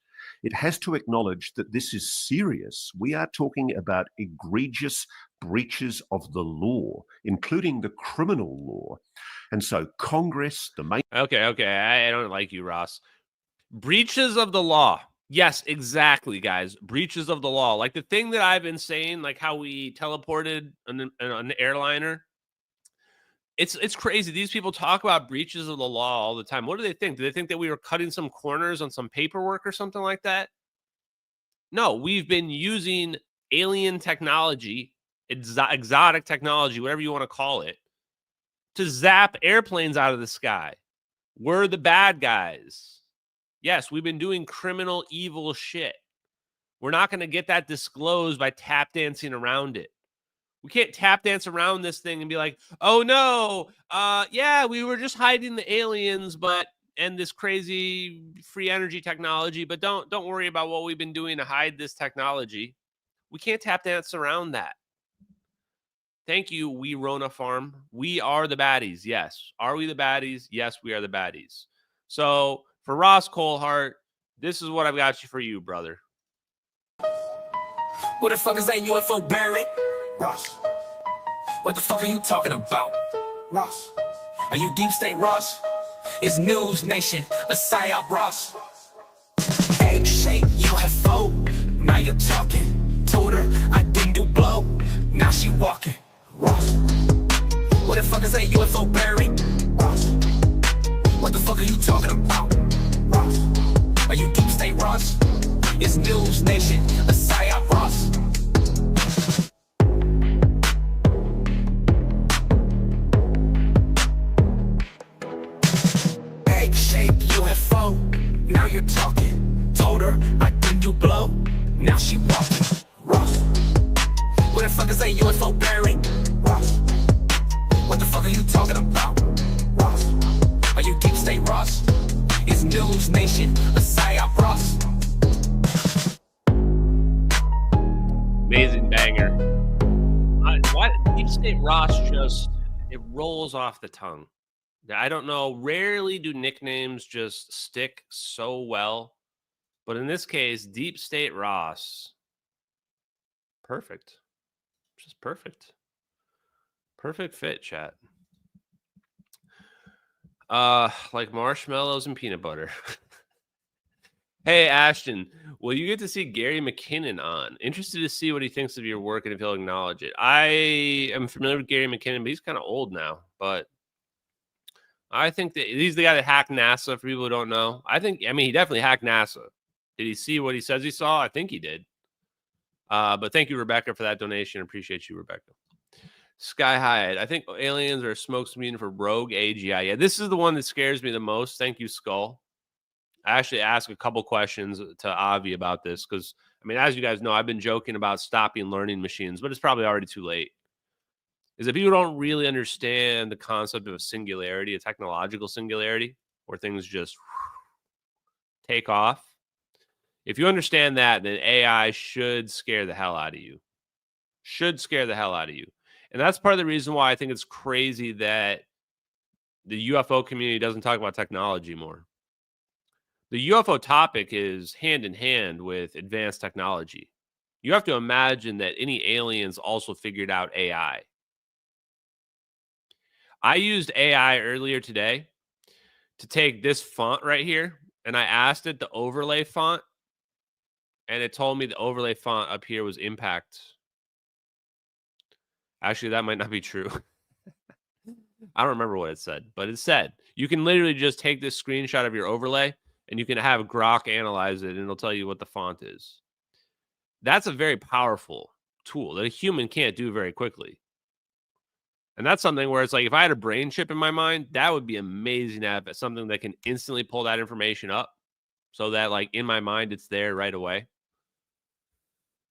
It has to acknowledge that this is serious. We are talking about egregious breaches of the law, including the criminal law. And so Congress, the main... Okay. I don't like you, Ross. Breaches of the law. Yes, exactly, guys. Breaches of the law. Like the thing that I've been saying, like how we teleported an airliner. It's crazy. These people talk about breaches of the law all the time. What do they think? Do they think that we were cutting some corners on some paperwork or something like that? No, we've been using alien technology, exotic technology, whatever you want to call it, to zap airplanes out of the sky. We're the bad guys. Yes, we've been doing criminal, evil shit. We're not going to get that disclosed by tap dancing around it. We can't tap dance around this thing and be like, oh, no, yeah, we were just hiding the aliens and this crazy free energy technology, but don't worry about what we've been doing to hide this technology. We can't tap dance around that. Thank you, We Rona Farm. We are the baddies, yes. Are we the baddies? Yes, we are the baddies. So... for Ross Colehart, this is what I've got you for you, brother. What the fuck is that UFO bearing? Ross. What the fuck are you talking about? Ross. Are you deep state, Ross? It's News Nation, a psyop, Ross. Egg-shaped UFO, now you're talking. Told her I didn't do blow, now she walking. Ross. What the fuck is that UFO bearing? Ross. What the fuck are you talking about? Ross. Are you deep state, Ross? It's News Nation, a psyop, Ross. Egg-shaped UFO, now you're talking. Told her I didn't do blow, now she walking. Ross. What the fuck is that UFO bearing? Ross. What the fuck are you talking about? Ross. Are you deep state, Ross? It's News Nation, a psyop, Ross. Amazing banger. What Deep State Ross it rolls off the tongue. I don't know. Rarely do nicknames just stick so well. But in this case, Deep State Ross. Perfect. Just perfect. Perfect fit, chat. Like marshmallows and peanut butter. Hey, Ashton, will you get to see Gary McKinnon on? Interested to see what he thinks of your work and if he'll acknowledge it. I am familiar with Gary McKinnon, but he's kind of old now. But I think that he's the guy that hacked NASA, for people who don't know. I mean, he definitely hacked NASA. Did he see what he says he saw? I think he did. But thank you, Rebecca, for that donation. Appreciate you, Rebecca. Sky Hyatt. I think aliens are a smokescreen for rogue AGI. Yeah, this is the one that scares me the most. Thank you, Skull. I actually asked a couple questions to Avi about this because, I mean, as you guys know, I've been joking about stopping learning machines, but it's probably already too late. Is that people don't really understand the concept of a singularity, a technological singularity, where things just take off. If you understand that, then AI should scare the hell out of you. Should scare the hell out of you. And that's part of the reason why I think it's crazy that the UFO community doesn't talk about technology more. The UFO topic is hand in hand with advanced technology. You have to imagine that any aliens also figured out AI. I used AI earlier today to take this font right here, and I asked it the overlay font, and it told me the overlay font up here was Impact. Actually, that might not be true. I don't remember what it said, but it said you can literally just take this screenshot of your overlay and you can have Grok analyze it and it'll tell you what the font is. That's a very powerful tool that a human can't do very quickly. And that's something where it's like, if I had a brain chip in my mind, that would be amazing to have something that can instantly pull that information up so that, like, in my mind, it's there right away.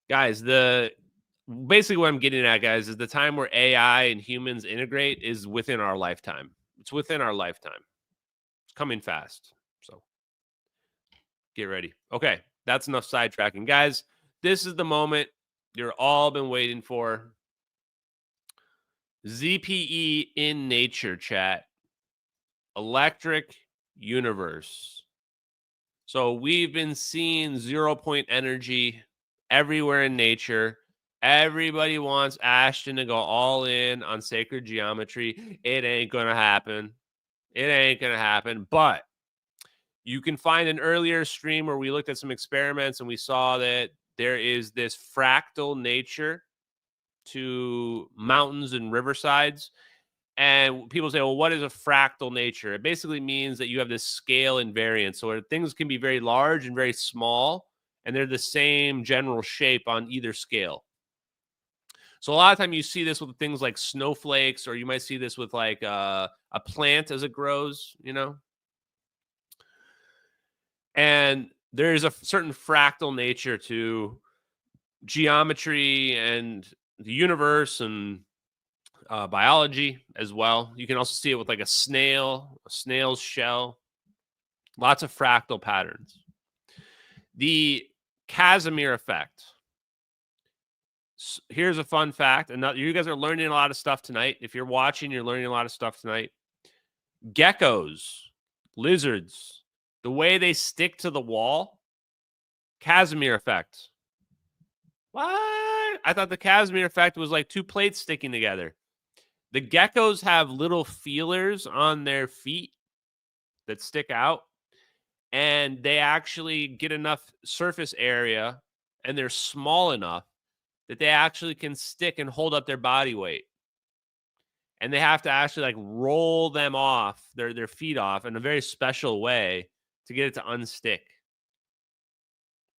Guys, basically what I'm getting at, guys, is the time where AI and humans integrate is within our lifetime. It's within our lifetime. It's coming fast. So get ready. Okay, that's enough sidetracking. Guys, this is the moment you're all been waiting for. ZPE in nature, chat. Electric universe. So we've been seeing 0-point energy everywhere in nature. Everybody wants Ashton to go all in on sacred geometry. It ain't going to happen. It ain't going to happen. But you can find an earlier stream where we looked at some experiments and we saw that there is this fractal nature to mountains and riversides. And people say, well, what is a fractal nature? It basically means that you have this scale invariance. So things can be very large and very small, and they're the same general shape on either scale. So a lot of time you see this with things like snowflakes, or you might see this with like a plant as it grows, you know. And there's a certain fractal nature to geometry and the universe and biology as well. You can also see it with like a snail's shell. Lots of fractal patterns. The Casimir effect. Here's a fun fact. And you guys are learning a lot of stuff tonight. If you're watching, you're learning a lot of stuff tonight. Geckos, lizards, the way they stick to the wall, Casimir effect. What? I thought the Casimir effect was like two plates sticking together. The geckos have little feelers on their feet that stick out, and they actually get enough surface area, and they're small enough that they actually can stick and hold up their body weight. And they have to actually like roll them off, their feet off in a very special way to get it to unstick.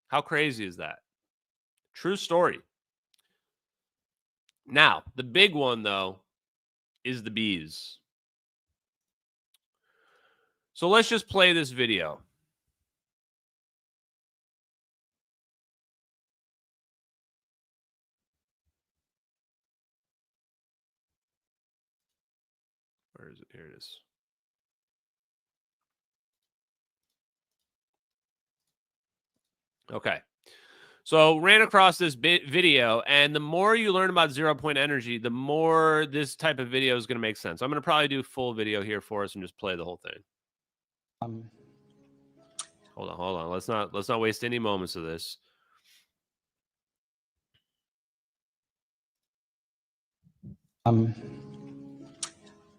How crazy is that? True story. Now, the big one, though, is the bees. So let's just play this video. Where is it? Here it is. Okay. So ran across this video, and the more you learn about 0-point energy, the more this type of video is going to make sense. I'm going to probably do full video here for us and just play the whole thing. Hold on. Let's not waste any moments of this.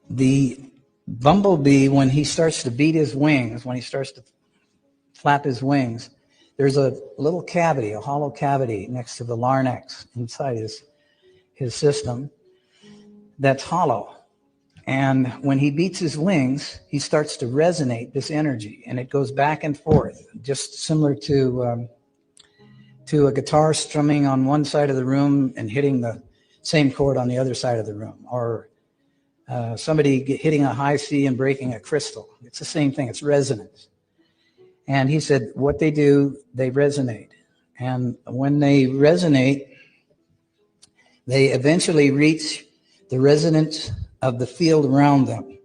The bumblebee, when he starts to beat his wings, when he starts to flap his wings, there's a little cavity, a hollow cavity next to the larynx inside his system that's hollow. And when he beats his wings, he starts to resonate this energy, and it goes back and forth, just similar to a guitar strumming on one side of the room and hitting the same chord on the other side of the room, or somebody hitting a high C and breaking a crystal. It's the same thing. It's resonance. And he said, what they do, they resonate. And when they resonate, they eventually reach the resonance of the field around them.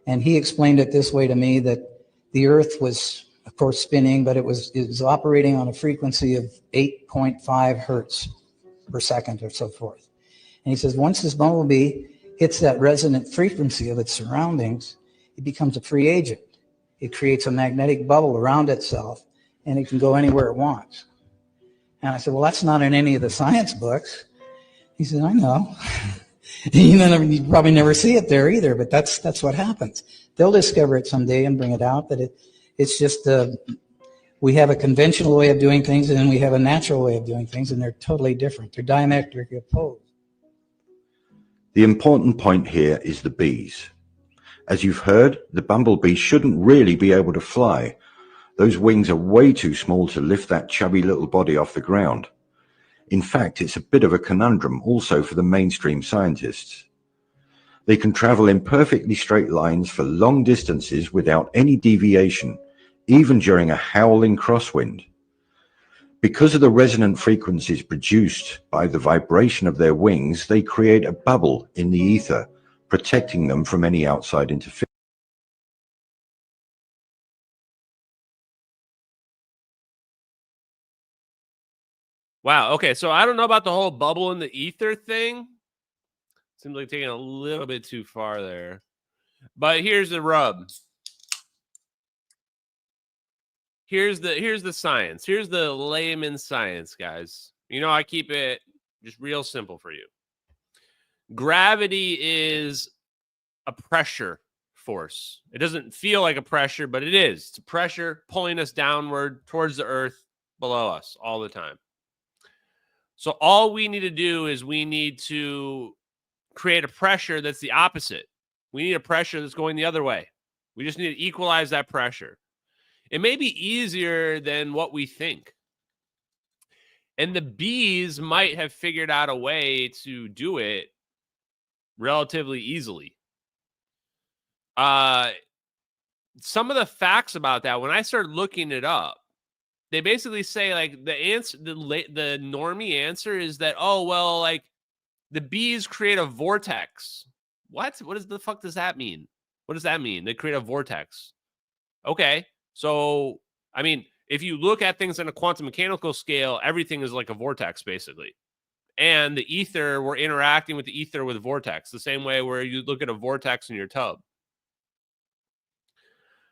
And he explained it this way to me, that the earth was, of course, spinning, but it was operating on a frequency of 8.5 hertz per second or so forth. And he says, once this bumblebee hits that resonant frequency of its surroundings, it becomes a free agent. It creates a magnetic bubble around itself, and it can go anywhere it wants. And I said, well, that's not in any of the science books. He said, I know. You probably never see it there either, but that's what happens. They'll discover it someday and bring it out, but it's just we have a conventional way of doing things, and then we have a natural way of doing things, and they're totally different. They're diametrically opposed. The important point here is the bees. As you've heard, the bumblebee shouldn't really be able to fly. Those wings are way too small to lift that chubby little body off the ground. In fact, it's a bit of a conundrum also for the mainstream scientists. They can travel in perfectly straight lines for long distances without any deviation, even during a howling crosswind. Because of the resonant frequencies produced by the vibration of their wings, they create a bubble in the ether, protecting them from any outside interference. Wow. Okay. So I don't know about the whole bubble in the ether thing. Seems like taking a little bit too far there. But here's the rub. Here's the science. Here's the layman science, guys. You know, I keep it just real simple for you. Gravity is a pressure force. It doesn't feel like a pressure, but it is. It's a pressure pulling us downward towards the earth below us all the time. So all we need to do is we need to create a pressure that's the opposite. We need a pressure that's going the other way. We just need to equalize that pressure. It may be easier than what we think. And the bees might have figured out a way to do it relatively easily. Some of the facts about that, when I started looking it up, they basically say like the answer, the normie answer is that, oh, well, like the bees create a vortex. What the fuck does that mean? What does that mean? They create a vortex. Okay. So, I mean, if you look at things on a quantum mechanical scale, everything is like a vortex, basically. And the ether, we're interacting with the ether with a vortex, the same way where you look at a vortex in your tub.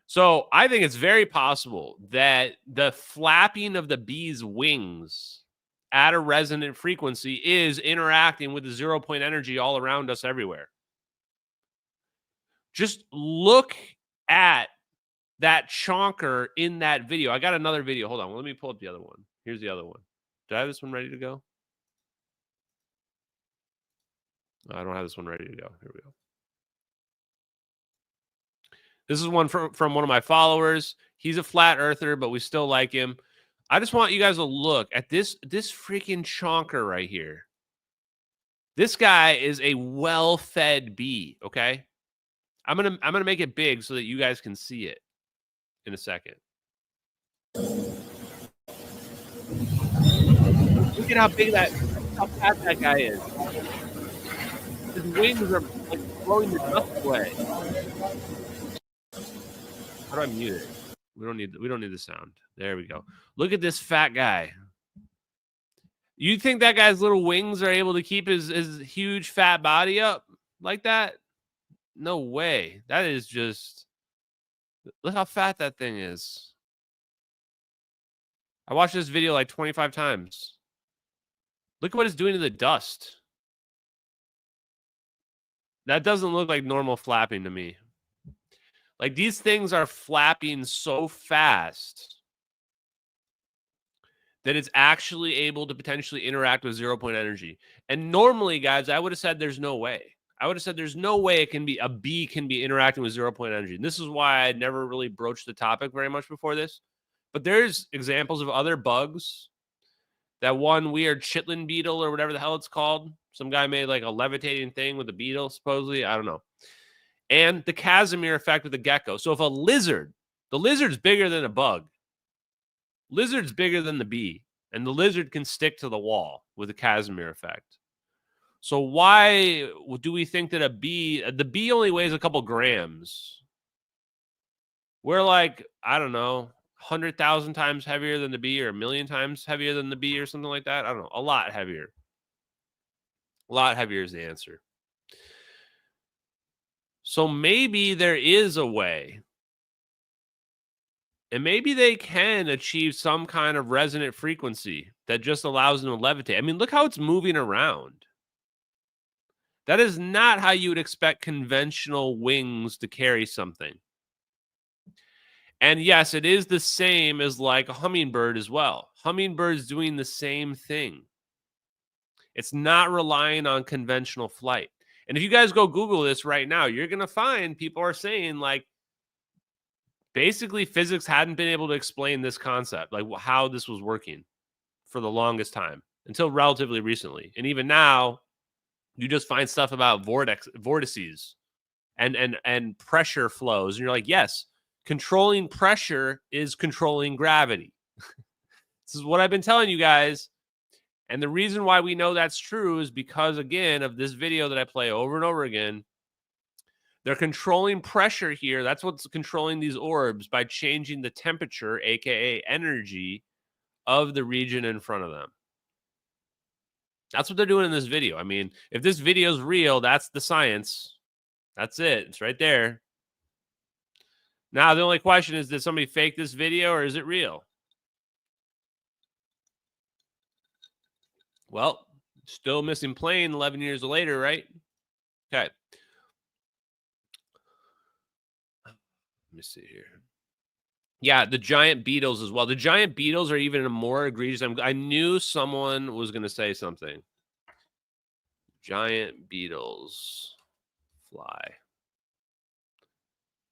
So I think it's very possible that the flapping of the bee's wings at a resonant frequency is interacting with the 0 point energy all around us everywhere. Just look at that chonker in that video. I got another video. Hold on. Let me pull up the other one. Here's the other one. Do I have this one ready to go? I don't have this one ready to go. Here we go. This is one from one of my followers. He's a flat earther, but we still like him. I just want you guys to look at this freaking chonker right here. This guy is a well-fed bee, okay? I'm gonna make it big so that you guys can see it in a second. Look at how big how fat that guy is. His wings are like blowing the dust away. How do I mute it? We don't need the sound. There we go. Look at this fat guy. You think that guy's little wings are able to keep his huge fat body up like that? No way. That is just, look how fat that thing is. I watched this video like 25 times. Look at what it's doing to the dust. That doesn't look like normal flapping to me. Like, these things are flapping so fast that it's actually able to potentially interact with 0 point energy. And normally, guys, I would have said there's no way. I would have said there's no way a bee can be interacting with 0 point energy. And this is why I never really broached the topic very much before this. But there's examples of other bugs. That one weird chitlin beetle or whatever the hell it's called. Some guy made like a levitating thing with a beetle, supposedly. I don't know. And the Casimir effect with the gecko. So if the lizard's bigger than a bug. Lizard's bigger than the bee. And the lizard can stick to the wall with the Casimir effect. So why do we think that the bee only weighs a couple grams? We're like, I don't know, 100,000 times heavier than the bee or 1,000,000 times heavier than the bee or something like that. I don't know. A lot heavier. A lot heavier is the answer. So maybe there is a way. And maybe they can achieve some kind of resonant frequency that just allows them to levitate. I mean, look how it's moving around. That is not how you would expect conventional wings to carry something. And yes, it is the same as like a hummingbird as well. Hummingbird's doing the same thing. It's not relying on conventional flight. And if you guys go Google this right now, you're going to find people are saying like, basically physics hadn't been able to explain this concept, like how this was working for the longest time until relatively recently. And even now, You just find stuff about vortices and pressure flows, and you're like, yes, controlling pressure is controlling gravity. This is what I've been telling you guys. And the reason why we know that's true is because, again, of this video that I play over and over again. They're controlling pressure here. That's what's controlling these orbs by changing the temperature, aka energy, of the region in front of them. That's what they're doing in this video. I mean, if this video is real, that's the science. That's it. It's right there. Now, the only question is, did somebody fake this video or is it real? Well, still missing plane 11 years later, right? Okay. Let me see here. Yeah, the giant beetles as well. The giant beetles are even more egregious. I knew someone was going to say something. Giant beetles fly.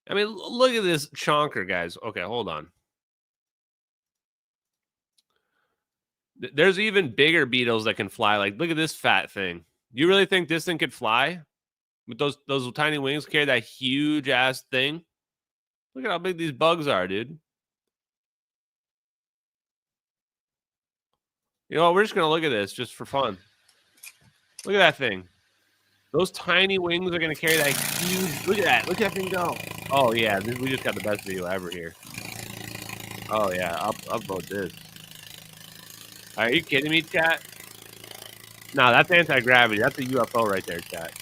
I mean, look at this chonker, guys. Okay, hold on. There's even bigger beetles that can fly. Like, look at this fat thing. You really think this thing could fly? With those tiny wings, carry that huge ass thing? Look at how big these bugs are, dude. You know what? We're just going to look at this just for fun. Look at that thing. Those tiny wings are going to carry that huge... Look at that. Look at that thing go. Oh, yeah. We just got the best video ever here. Oh, yeah. I'll upload this. Are you kidding me, chat? No, that's anti-gravity. That's a UFO right there, chat.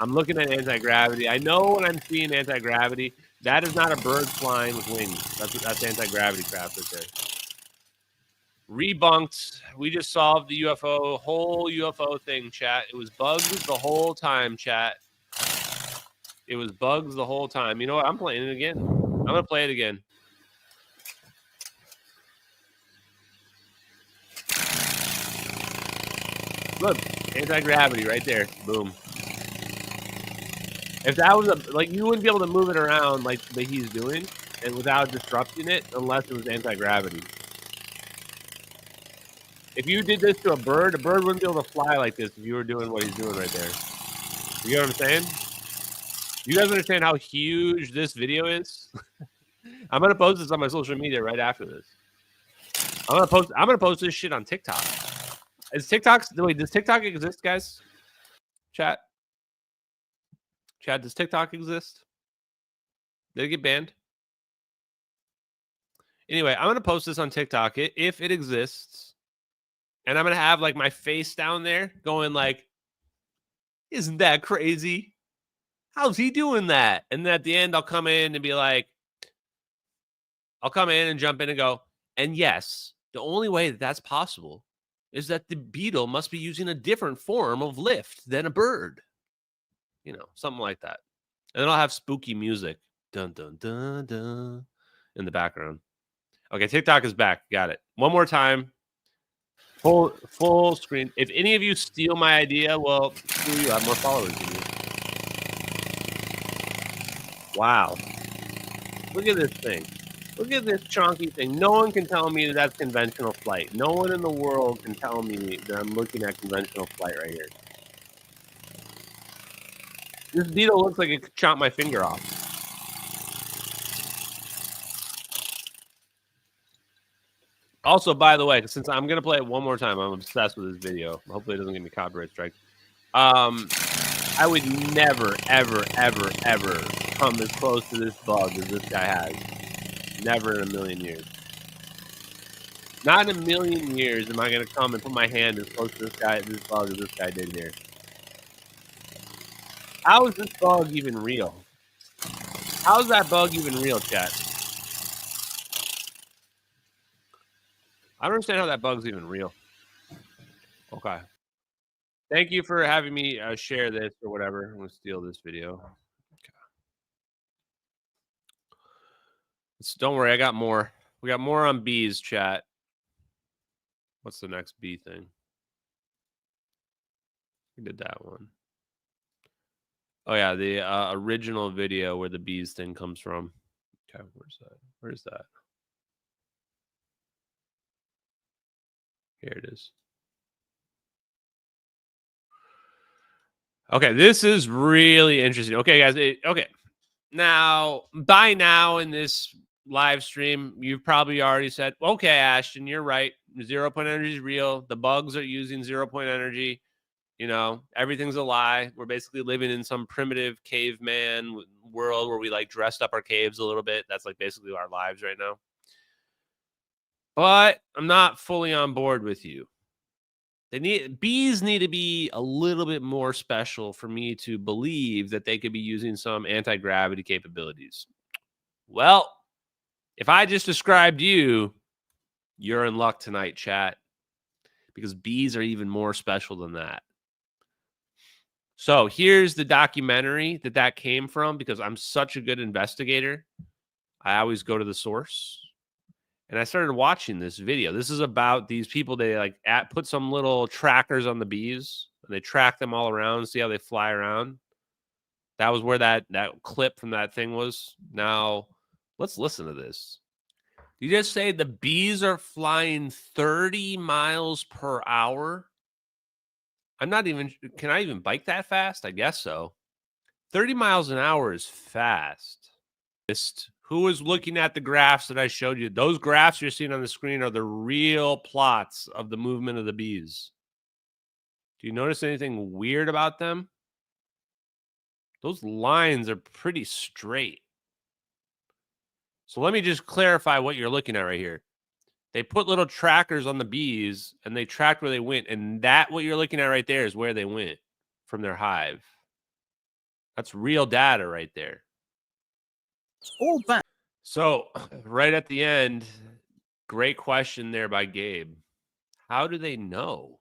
I'm looking at anti-gravity. I know when I'm seeing anti-gravity, that is not a bird flying with wings. That's anti-gravity craft right there. Rebunked. We just solved the whole UFO thing, chat. It was bugs the whole time, chat. It was bugs the whole time. You know what? I'm playing it again. I'm going to play it again. Look, anti-gravity right there. Boom. If that was you wouldn't be able to move it around like he's doing and without disrupting it unless it was anti-gravity. If you did this to a bird wouldn't be able to fly like this if you were doing what he's doing right there. You know what I'm saying? You guys understand how huge this video is? I'm gonna post this on my social media right after this. I'm gonna post this shit on TikTok. Does TikTok exist, guys? Chat, does TikTok exist? Did it get banned? Anyway, I'm gonna post this on TikTok if it exists, and I'm gonna have like my face down there going like, "Isn't that crazy? How's he doing that?" And then at the end, I'll come in and be like, I'll come in and jump in and go, and yes, the only way that that's possible is that the beetle must be using a different form of lift than a bird. You know, something like that. And then I'll have spooky music. Dun, dun, dun, dun, in the background. Okay, TikTok is back. Got it. One more time. Full screen. If any of you steal my idea, well, screw you. I have more followers than you. Wow. Look at this thing. Look at this chunky thing. No one can tell me that that's conventional flight. No one in the world can tell me that I'm looking at conventional flight right here. This beetle looks like it could chop my finger off. Also, by the way, since I'm going to play it one more time, I'm obsessed with this video. Hopefully it doesn't give me copyright strike. I would never, ever, ever, ever come as close to this bug as this guy has. Never in a million years. Not in a million years am I going to come and put my hand as close to this bug as this guy did here. How is this bug even real? How is that bug even real, chat? I don't understand how that bug's even real. Okay. Thank you for having me share this or whatever. I'm going to steal this video. Okay. Don't worry, I got more. We got more on bees, chat. What's the next bee thing? We did that one. Oh, yeah, the original video where the bees thing comes from. Okay, where's that? Where's that? Here it is. Okay, this is really interesting. Okay, guys. Okay. Now, by now in this live stream, you've probably already said, okay, Ashton, you're right. 0 point energy is real. The bugs are using 0 point energy. You know, everything's a lie. We're basically living in some primitive caveman world where we like dressed up our caves a little bit. That's like basically our lives right now. But I'm not fully on board with you. Bees need to be a little bit more special for me to believe that they could be using some anti-gravity capabilities. Well, if I just described you, you're in luck tonight, chat, because bees are even more special than that. So here's the documentary that came from, because I'm such a good investigator. I always go to the source. And I started watching this video. This is about these people. They like put some little trackers on the bees, and they track them all around, see how they fly around. That was where that clip from that thing was. Now, let's listen to this. You just say the bees are flying 30 miles per hour? I'm not even, can I even bike that fast? I guess so. 30 miles an hour is fast. Who is looking at the graphs that I showed you? Those graphs you're seeing on the screen are the real plots of the movement of the bees. Do you notice anything weird about them? Those lines are pretty straight. So let me just clarify what you're looking at right here. They put little trackers on the bees, and they tracked where they went. And that, what you're looking at right there, is where they went from their hive. That's real data right there. All that. So right at the end, great question there by Gabe. How do they know?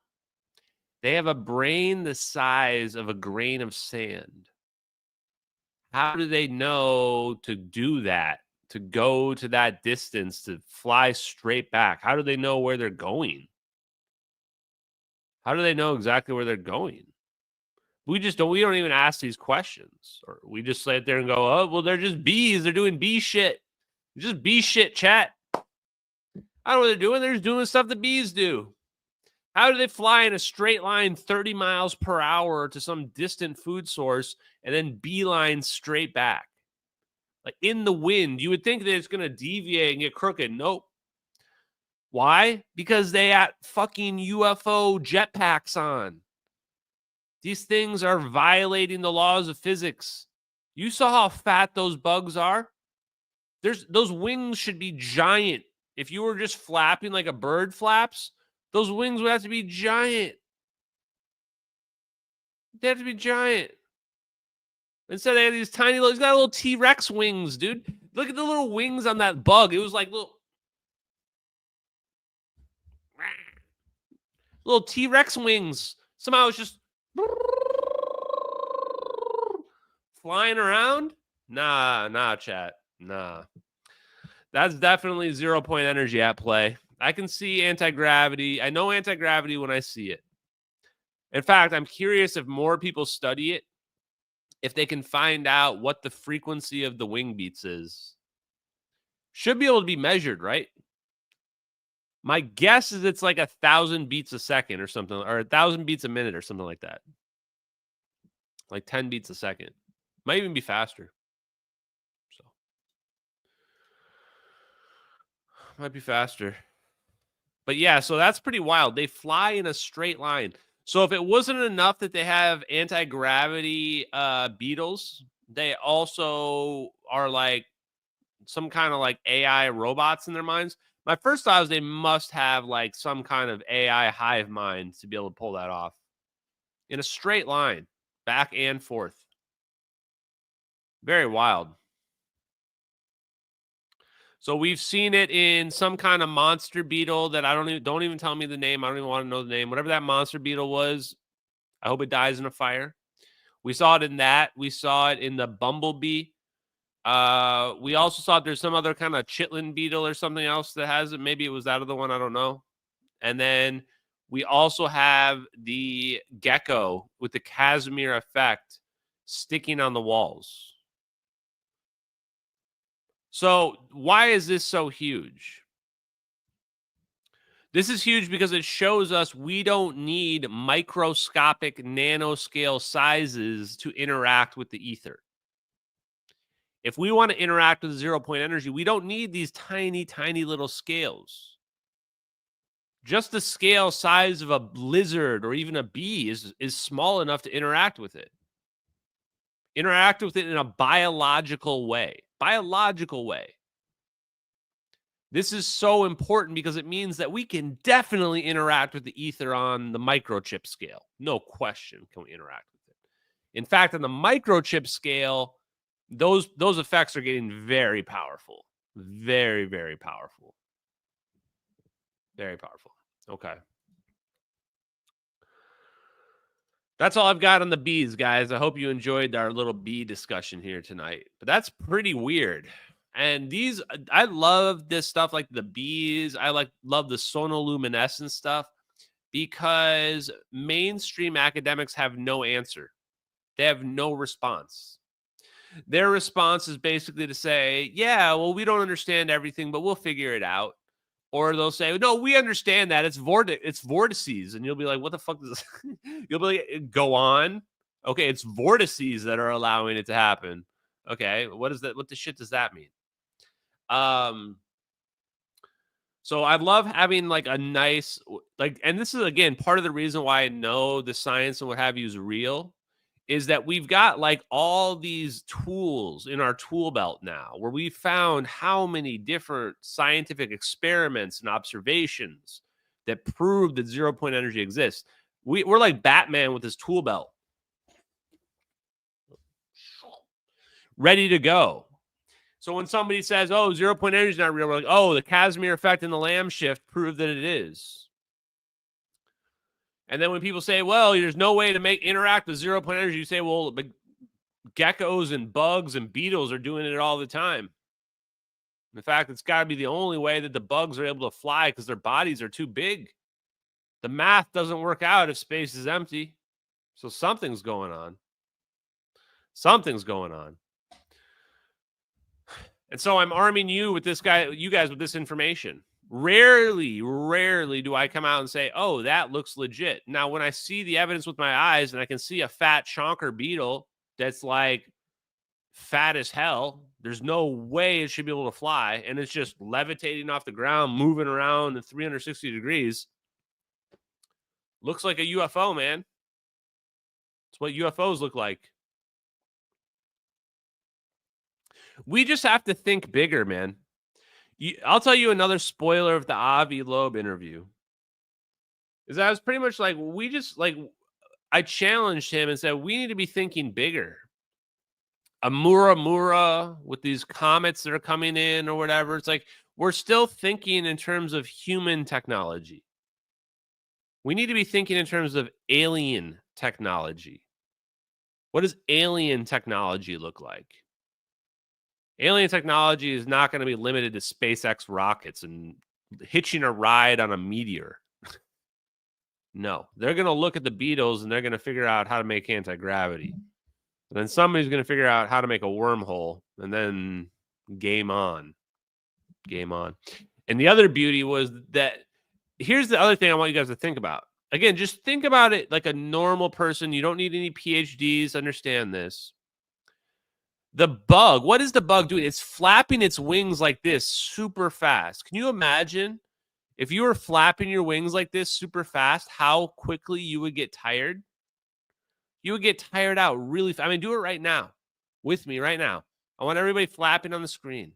They have a brain the size of a grain of sand. How do they know to do that? To go to that distance, to fly straight back? How do they know where they're going? How do they know exactly where they're going? We don't even ask these questions. Or we just sit there and go, oh, well, they're just bees. They're doing bee shit. Just bee shit, chat. I don't know what they're doing. They're just doing stuff that bees do. How do they fly in a straight line 30 miles per hour to some distant food source and then beeline straight back? Like in the wind, you would think that it's going to deviate and get crooked. Nope. Why? Because they got fucking UFO jetpacks on. These things are violating the laws of physics. You saw how fat those bugs are? Those wings should be giant. If you were just flapping like a bird flaps, those wings would have to be giant. They have to be giant. Instead, they have these tiny little, he's got little T-Rex wings, dude. Look at the little wings on that bug. It was like little T-Rex wings. Somehow it's just flying around. Nah, chat. Nah. That's definitely 0 point energy at play. I can see anti-gravity. I know anti-gravity when I see it. In fact, I'm curious if more people study it, if they can find out what the frequency of the wing beats is. Should be able to be measured, right? My guess is it's like 1,000 beats a second or something, or 1,000 beats a minute or something like that. Like 10 beats a second. Might even be faster. So might be faster. But yeah, so that's pretty wild. They fly in a straight line. So if it wasn't enough that they have anti-gravity beetles, they also are like some kind of like AI robots in their minds. My first thought was they must have like some kind of AI hive mind to be able to pull that off in a straight line, back and forth. Very wild. So we've seen it in some kind of monster beetle that don't even tell me the name. I don't even want to know the name. Whatever that monster beetle was, I hope it dies in a fire. We saw it in that. We saw it in the bumblebee. We also saw there's some other kind of chitlin beetle or something else that has it. Maybe it was that other one. I don't know. And then we also have the gecko with the Casimir effect sticking on the walls. So why is this so huge? This is huge because it shows us we don't need microscopic nanoscale sizes to interact with the ether. If we want to interact with 0-point energy, we don't need these tiny, tiny little scales. Just the scale size of a lizard or even a bee is small enough to interact with it. Interact with it in a biological way. Biological way. This is so important because it means that we can definitely interact with the ether on the microchip scale. No question can we interact with it. In fact, on the microchip scale, those effects are getting very powerful. Very, very powerful. Very powerful. Okay. That's all I've got on the bees, guys. I hope you enjoyed our little bee discussion here tonight. But that's pretty weird. And these, I love this stuff like the bees. I love the sonoluminescence stuff because mainstream academics have no answer. They have no response. Their response is basically to say, yeah, well, we don't understand everything, but we'll figure it out. Or they'll say, no, we understand that. It's vortices. And you'll be like, what the fuck is this? You'll be like, go on. Okay, it's vortices that are allowing it to happen. Okay, what is that? What the shit does that mean? So I love having like a nice, like, and this is again part of the reason why I know the science and what have you is real, is that we've got like all these tools in our tool belt now where we found how many different scientific experiments and observations that prove that 0-point energy exists. We're like Batman with his tool belt, ready to go. So when somebody says, oh, 0-point energy is not real, we're like, oh, the Casimir effect and the Lamb shift prove that it is. And then when people say, well, there's no way to interact with 0-point energy, you say, well, but geckos and bugs and beetles are doing it all the time. In fact, it's got to be the only way that the bugs are able to fly because their bodies are too big. The math doesn't work out if space is empty. So something's going on. Something's going on. And so I'm arming you with this guy, you guys with this information. Rarely do I come out and say, oh, that looks legit. Now, when I see the evidence with my eyes and I can see a fat chonker beetle that's like fat as hell, there's no way it should be able to fly. And it's just levitating off the ground, moving around at 360 degrees. Looks like a UFO, man. It's what UFOs look like. We just have to think bigger, man. I'll tell you another spoiler of the Avi Loeb interview. Is I was pretty much like, I challenged him and said, we need to be thinking bigger. A Muramura with these comets that are coming in or whatever. It's like, we're still thinking in terms of human technology. We need to be thinking in terms of alien technology. What does alien technology look like? Alien technology is not going to be limited to SpaceX rockets and hitching a ride on a meteor. No, they're going to look at the Beatles and they're going to figure out how to make anti-gravity. And then somebody's going to figure out how to make a wormhole, and then game on. Game on. And the other beauty was that here's the other thing I want you guys to think about. Again, just think about it like a normal person. You don't need any PhDs to understand this. The bug, what is the bug doing? It's flapping its wings like this super fast. Can you imagine if you were flapping your wings like this super fast, how quickly you would get tired? You would get tired out really fast. I mean, do it right now with me right now. I want everybody flapping on the screen.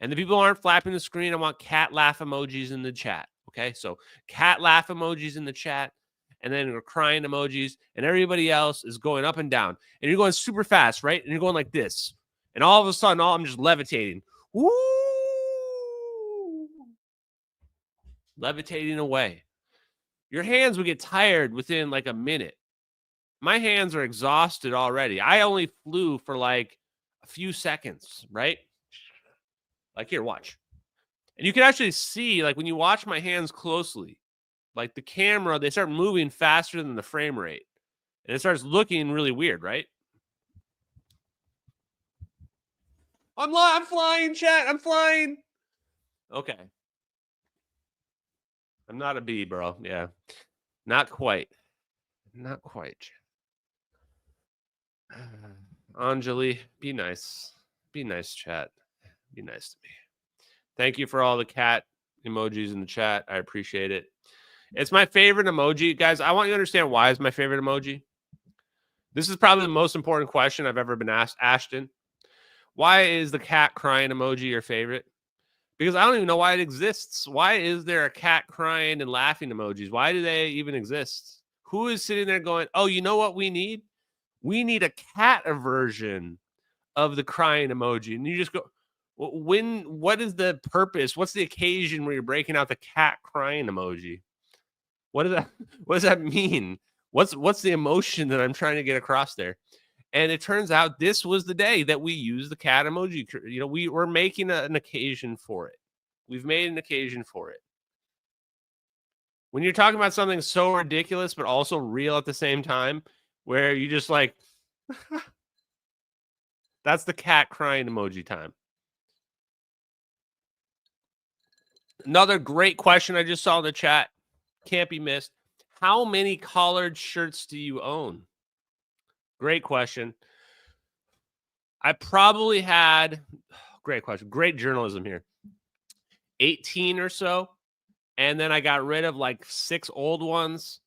And the people who aren't flapping the screen, I want cat laugh emojis in the chat. Okay, so cat laugh emojis in the chat. And then we're crying emojis, and everybody else is going up and down. And you're going super fast, right? And you're going like this. And all of a sudden, I'm just levitating. Woo! Levitating away. Your hands would get tired within like a minute. My hands are exhausted already. I only flew for like a few seconds, right? Like here, watch. And you can actually see, like when you watch my hands closely, like the camera, they start moving faster than the frame rate. And it starts looking really weird, right? I'm flying, chat. I'm flying. Okay. I'm not a bee, bro. Yeah. Not quite. Not quite. Anjali, be nice. Be nice, chat. Be nice to me. Thank you for all the cat emojis in the chat. I appreciate it. It's my favorite emoji. Guys, I want you to understand why it's my favorite emoji. This is probably the most important question I've ever been asked. Ashton, why is the cat crying emoji your favorite? Because I don't even know why it exists. Why is there a cat crying and laughing emojis? Why do they even exist? Who is sitting there going, oh, you know what we need? We need a cat version of the crying emoji. And you just go, what is the purpose? What's the occasion where you're breaking out the cat crying emoji? What does that mean? What's the emotion that I'm trying to get across there? And it turns out this was the day that we used the cat emoji. You know, we're making an occasion for it. We've made an occasion for it. When you're talking about something so ridiculous, but also real at the same time, where you just like, that's the cat crying emoji time. Another great question I just saw in the chat. Can't be missed. How many collared shirts do you own? Great question. I probably had, great question, great journalism here, 18 or so. And then I got rid of like 6 old ones.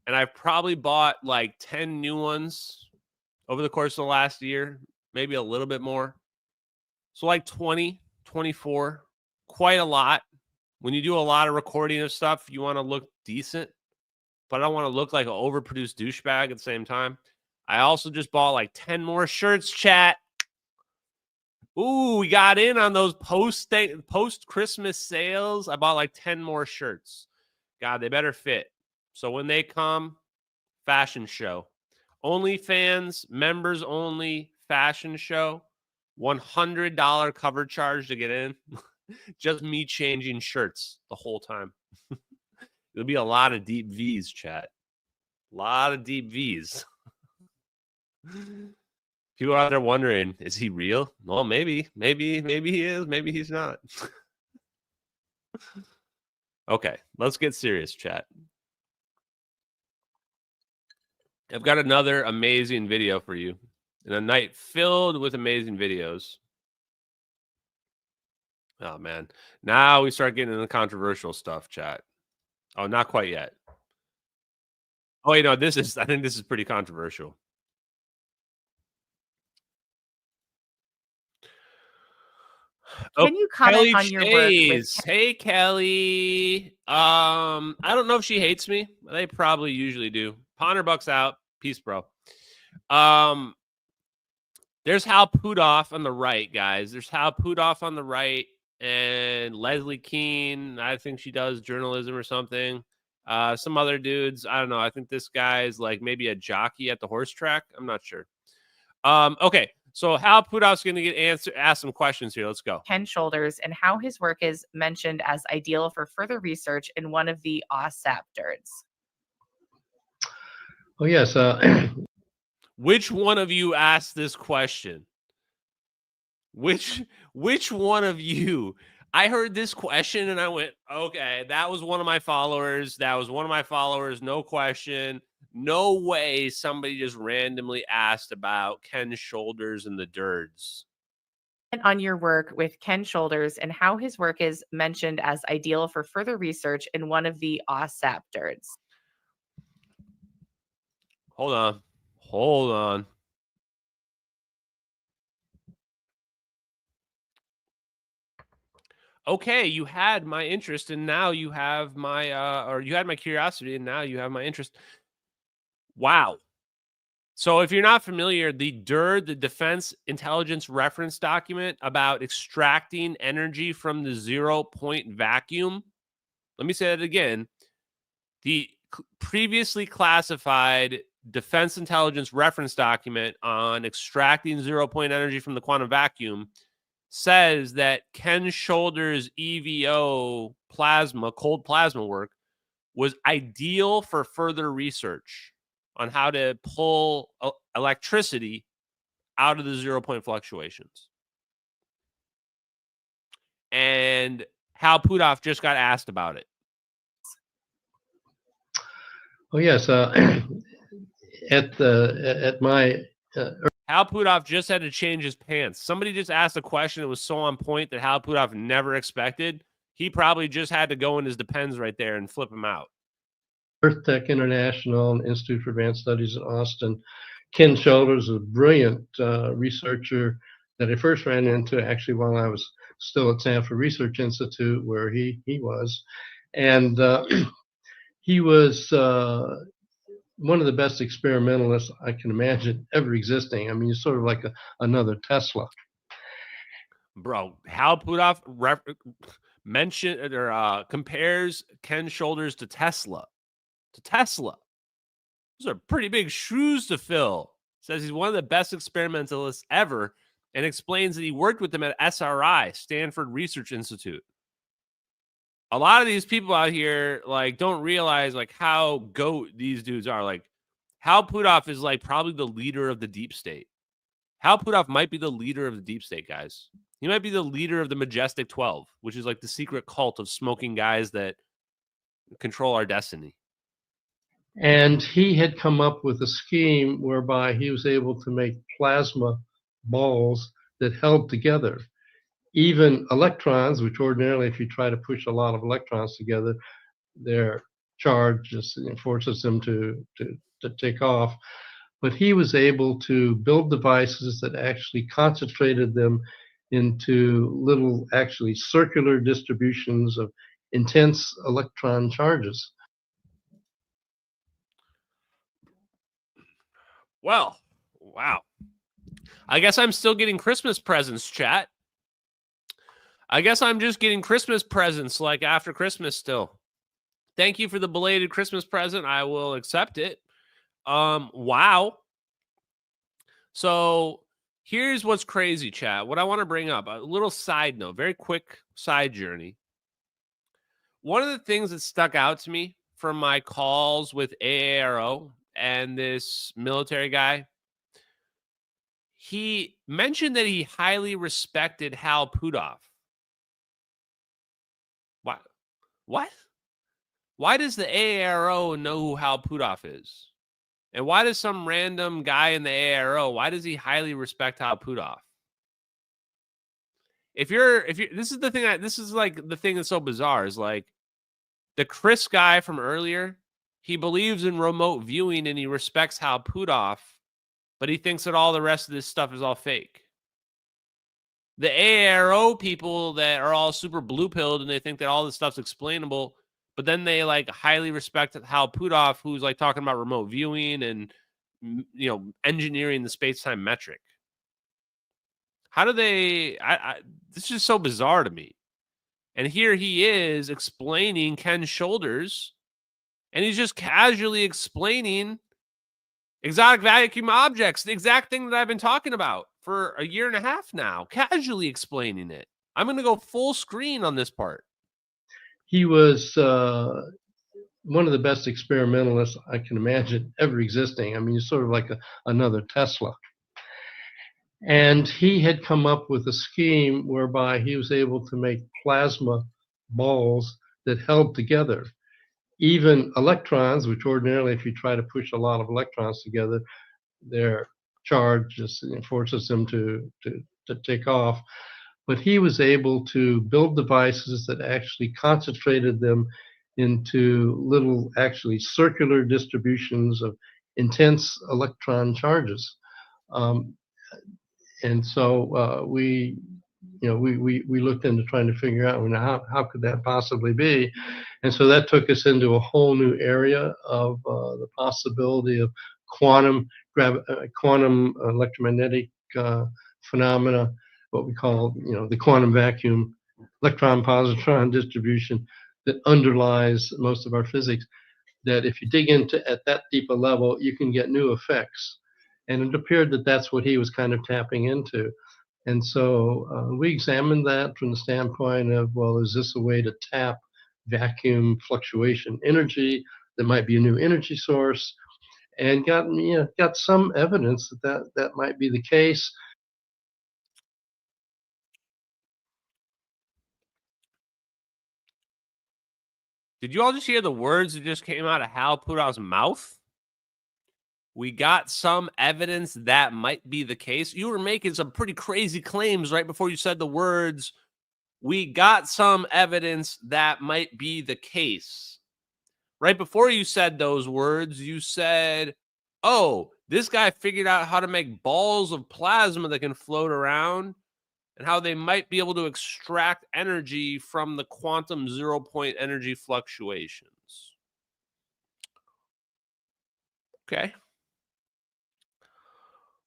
And I've probably bought like 10 new ones over the course of the last year, maybe a little bit more. So like 20, 24, quite a lot. When you do a lot of recording of stuff, you want to look decent, but I don't want to look like an overproduced douchebag at the same time. I also just bought like 10 more shirts, chat. Ooh, we got in on those post-Christmas sales. I bought like 10 more shirts. God, they better fit. So when they come, fashion show. OnlyFans, members only fashion show. $100 cover charge to get in. Just me changing shirts the whole time. There'll be a lot of deep V's, chat. A lot of deep V's. People out there wondering, is he real? Well, maybe he is. Maybe he's not. Okay, let's get serious, chat. I've got another amazing video for you in a night filled with amazing videos. Oh, man. Now we start getting into the controversial stuff, chat. Oh, not quite yet. Oh, you know, I think this is pretty controversial. Can you comment Kelly on your work with... Hey, Kelly. I don't know if she hates me. They probably usually do. Ponderbuck's out. Peace, bro. There's Hal Putoff on the right, guys. There's Hal Putoff on the right, and Leslie Keene. I think she does journalism or something. Some other dudes. I don't know. I think this guy is like maybe a jockey at the horse track. I'm not sure. Okay. So Hal Putoff's going to get asked some questions here. Let's go. Ken Shoulders and how his work is mentioned as ideal for further research in one of the OSAP DIRDs. Oh, yes. Which one of you asked this question? Which one of you? I heard this question and I went, okay, that was one of my followers. That was one of my followers. No question. No way somebody just randomly asked about Ken Shoulders and the DIRDs. On your work with Ken Shoulders and how his work is mentioned as ideal for further research in one of the OSAP DIRDs. Hold on. Okay, you had my interest and now you have my or you had my curiosity and now you have my interest. Wow. So if you're not familiar, the DIRD, the Defense Intelligence Reference Document about extracting energy from the 0-point vacuum. Let me say that again. The previously classified Defense Intelligence Reference Document on extracting 0-point energy from the quantum vacuum says that Ken Shoulders' EVO plasma, cold plasma work was ideal for further research on how to pull electricity out of the 0-point fluctuations. And Hal Putoff just got asked about it. Oh yes, at my Hal Putoff just had to change his pants. Somebody just asked a question that was so on point that Hal Putoff never expected. He probably just had to go in his Depends right there and flip him out. Earth Tech International and Institute for Advanced Studies in Austin. Ken Shoulders, a brilliant researcher that I first ran into actually while I was still at Stanford Research Institute, where he was, and he was one of the best experimentalists I can imagine ever existing. I mean, he's sort of like another Tesla. Bro, Hal Putoff mentioned or compares Ken Shoulders to Tesla. Those are pretty big shoes to fill. Says he's one of the best experimentalists ever and explains that he worked with them at SRI, Stanford Research Institute. A lot of these people out here like don't realize like how goat these dudes are. Like Hal Putoff is like probably the leader of the deep state. Hal Putoff might be the leader of the deep state, guys. He might be the leader of the Majestic 12, which is like the secret cult of smoking guys that control our destiny. And he had come up with a scheme whereby he was able to make plasma balls that held together even electrons, which ordinarily, if you try to push a lot of electrons together, their charge just forces them to take off. But he was able to build devices that actually concentrated them into little, actually circular distributions of intense electron charges. Well, wow. I guess I'm still getting Christmas presents, chat. I guess I'm just getting Christmas presents like after Christmas still. Thank you for the belated Christmas present. I will accept it. Wow. So here's what's crazy, chat. What I want to bring up, a little side note, very quick side journey. One of the things that stuck out to me from my calls with AARO and this military guy, he mentioned that he highly respected Hal Putoff. What? Why does the AARO know who Hal Putoff is? And why does some random guy in the AARO, why does he highly respect Hal Putoff? This is the thing this is like the thing that's so bizarre is like the Chris guy from earlier, he believes in remote viewing and he respects Hal Putoff, but he thinks that all the rest of this stuff is all fake. The AARO people that are all super blue-pilled and they think that all this stuff's explainable, but then they like highly respect Hal Putoff, who's like talking about remote viewing and, you know, engineering the space-time metric. How do they? This is just so bizarre to me. And here he is explaining Ken Shoulders, and he's just casually explaining exotic vacuum objects, the exact thing that I've been talking about for a year and a half now, casually explaining it. I'm going to go full screen on this part. He was one of the best experimentalists I can imagine ever existing. I mean, he's sort of like another Tesla. And he had come up with a scheme whereby he was able to make plasma balls that held together even electrons, which ordinarily, if you try to push a lot of electrons together, their charge just forces them to take off. But he was able to build devices that actually concentrated them into little, actually circular distributions of intense electron charges. And so we looked into trying to figure out how could that possibly be, and so that took us into a whole new area of the possibility of quantum electromagnetic phenomena, what we call the quantum vacuum electron-positron distribution that underlies most of our physics. That if you dig into at that deep a level, you can get new effects, and it appeared that that's what he was kind of tapping into. And so we examined that from the standpoint of, well, is this a way to tap vacuum fluctuation energy that might be a new energy source? And got some evidence that might be the case. Did you all just hear the words that just came out of Hal Putoff's mouth? We got some evidence that might be the case. You were making some pretty crazy claims right before you said the words, we got some evidence that might be the case. Right before you said those words, you said, oh, this guy figured out how to make balls of plasma that can float around and how they might be able to extract energy from the quantum 0-point energy fluctuations. Okay.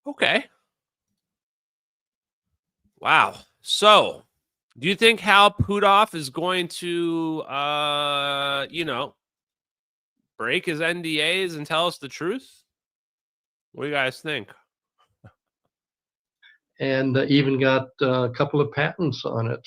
Okay. Wow. So, do you think Hal Putoff is going to, break his NDAs and tell us the truth? What do you guys think? And even got a couple of patents on it.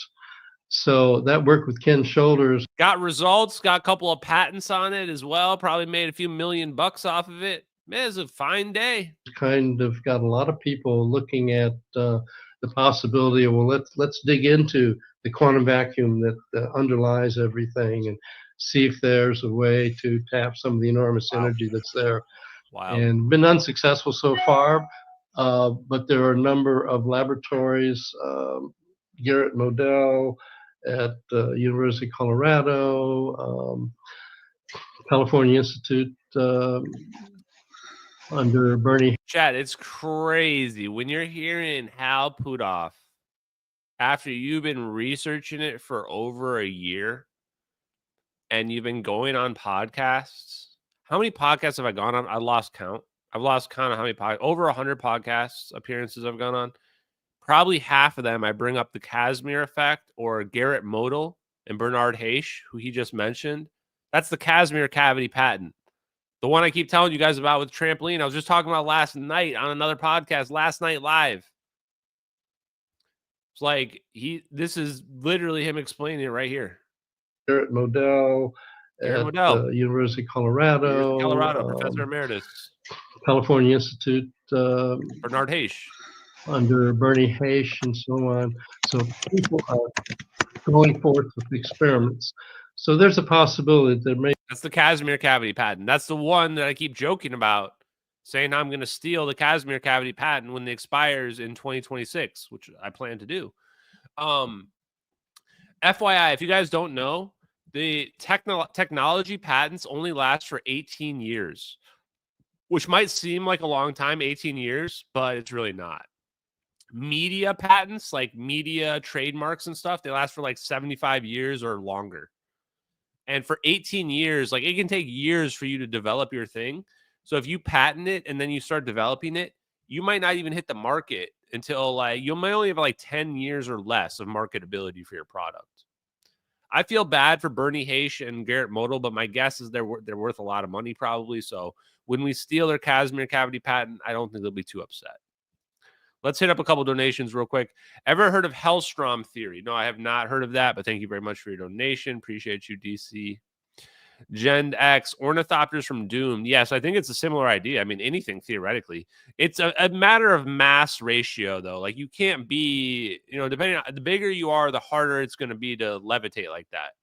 So that work with Ken Shoulders got results, got a couple of patents on it as well. Probably made a few $million off of it. Man, it's a fine day. Kind of got a lot of people looking at the possibility of, well, let's dig into the quantum vacuum that underlies everything and see if there's a way to tap some of the enormous energy that's there. Wow. And been unsuccessful so far, but there are a number of laboratories, Garrett Modell at University of Colorado, California Institute under Bernie. Chad, it's crazy when you're hearing Hal Putoff after you've been researching it for over a year and you've been going on podcasts. How many podcasts have I gone on? I lost count. I've lost count of how many over 100 podcasts appearances I've gone on. Probably half of them I bring up the Casimir effect or Garrett Modell and Bernard Haisch, who he just mentioned. That's the Casimir cavity patent. The one I keep telling you guys about with trampoline. I was just talking about last night on another podcast, last night live. It's like this is literally him explaining it right here. Garrett Modell at University of Colorado, Professor Emeritus. California Institute, Bernard Haisch. Under Bernie Haisch and so on. So people are going forth with experiments. So there's a possibility that that's the Casimir cavity patent. That's the one that I keep joking about, saying I'm going to steal the Casimir cavity patent when it expires in 2026, which I plan to do. FYI, if you guys don't know, the technology patents only last for 18 years, which might seem like a long time, 18 years, but it's really not. Media patents, like media trademarks and stuff, they last for like 75 years or longer. And for 18 years, like it can take years for you to develop your thing. So if you patent it and then you start developing it, you might not even hit the market until like you might only have like 10 years or less of marketability for your product. I feel bad for Bernie Haisch and Garrett Modell, but my guess is they're worth a lot of money probably. So when we steal their Casimir cavity patent, I don't think they'll be too upset. Let's hit up a couple donations real quick. Ever heard of Hellstrom theory? No, I have not heard of that, but thank you very much for your donation. Appreciate you, DC. Gen X, ornithopters from Doom. Yes, I think it's a similar idea. I mean, anything theoretically. It's a matter of mass ratio, though. Like you can't be, depending on the bigger you are, the harder it's going to be to levitate like that.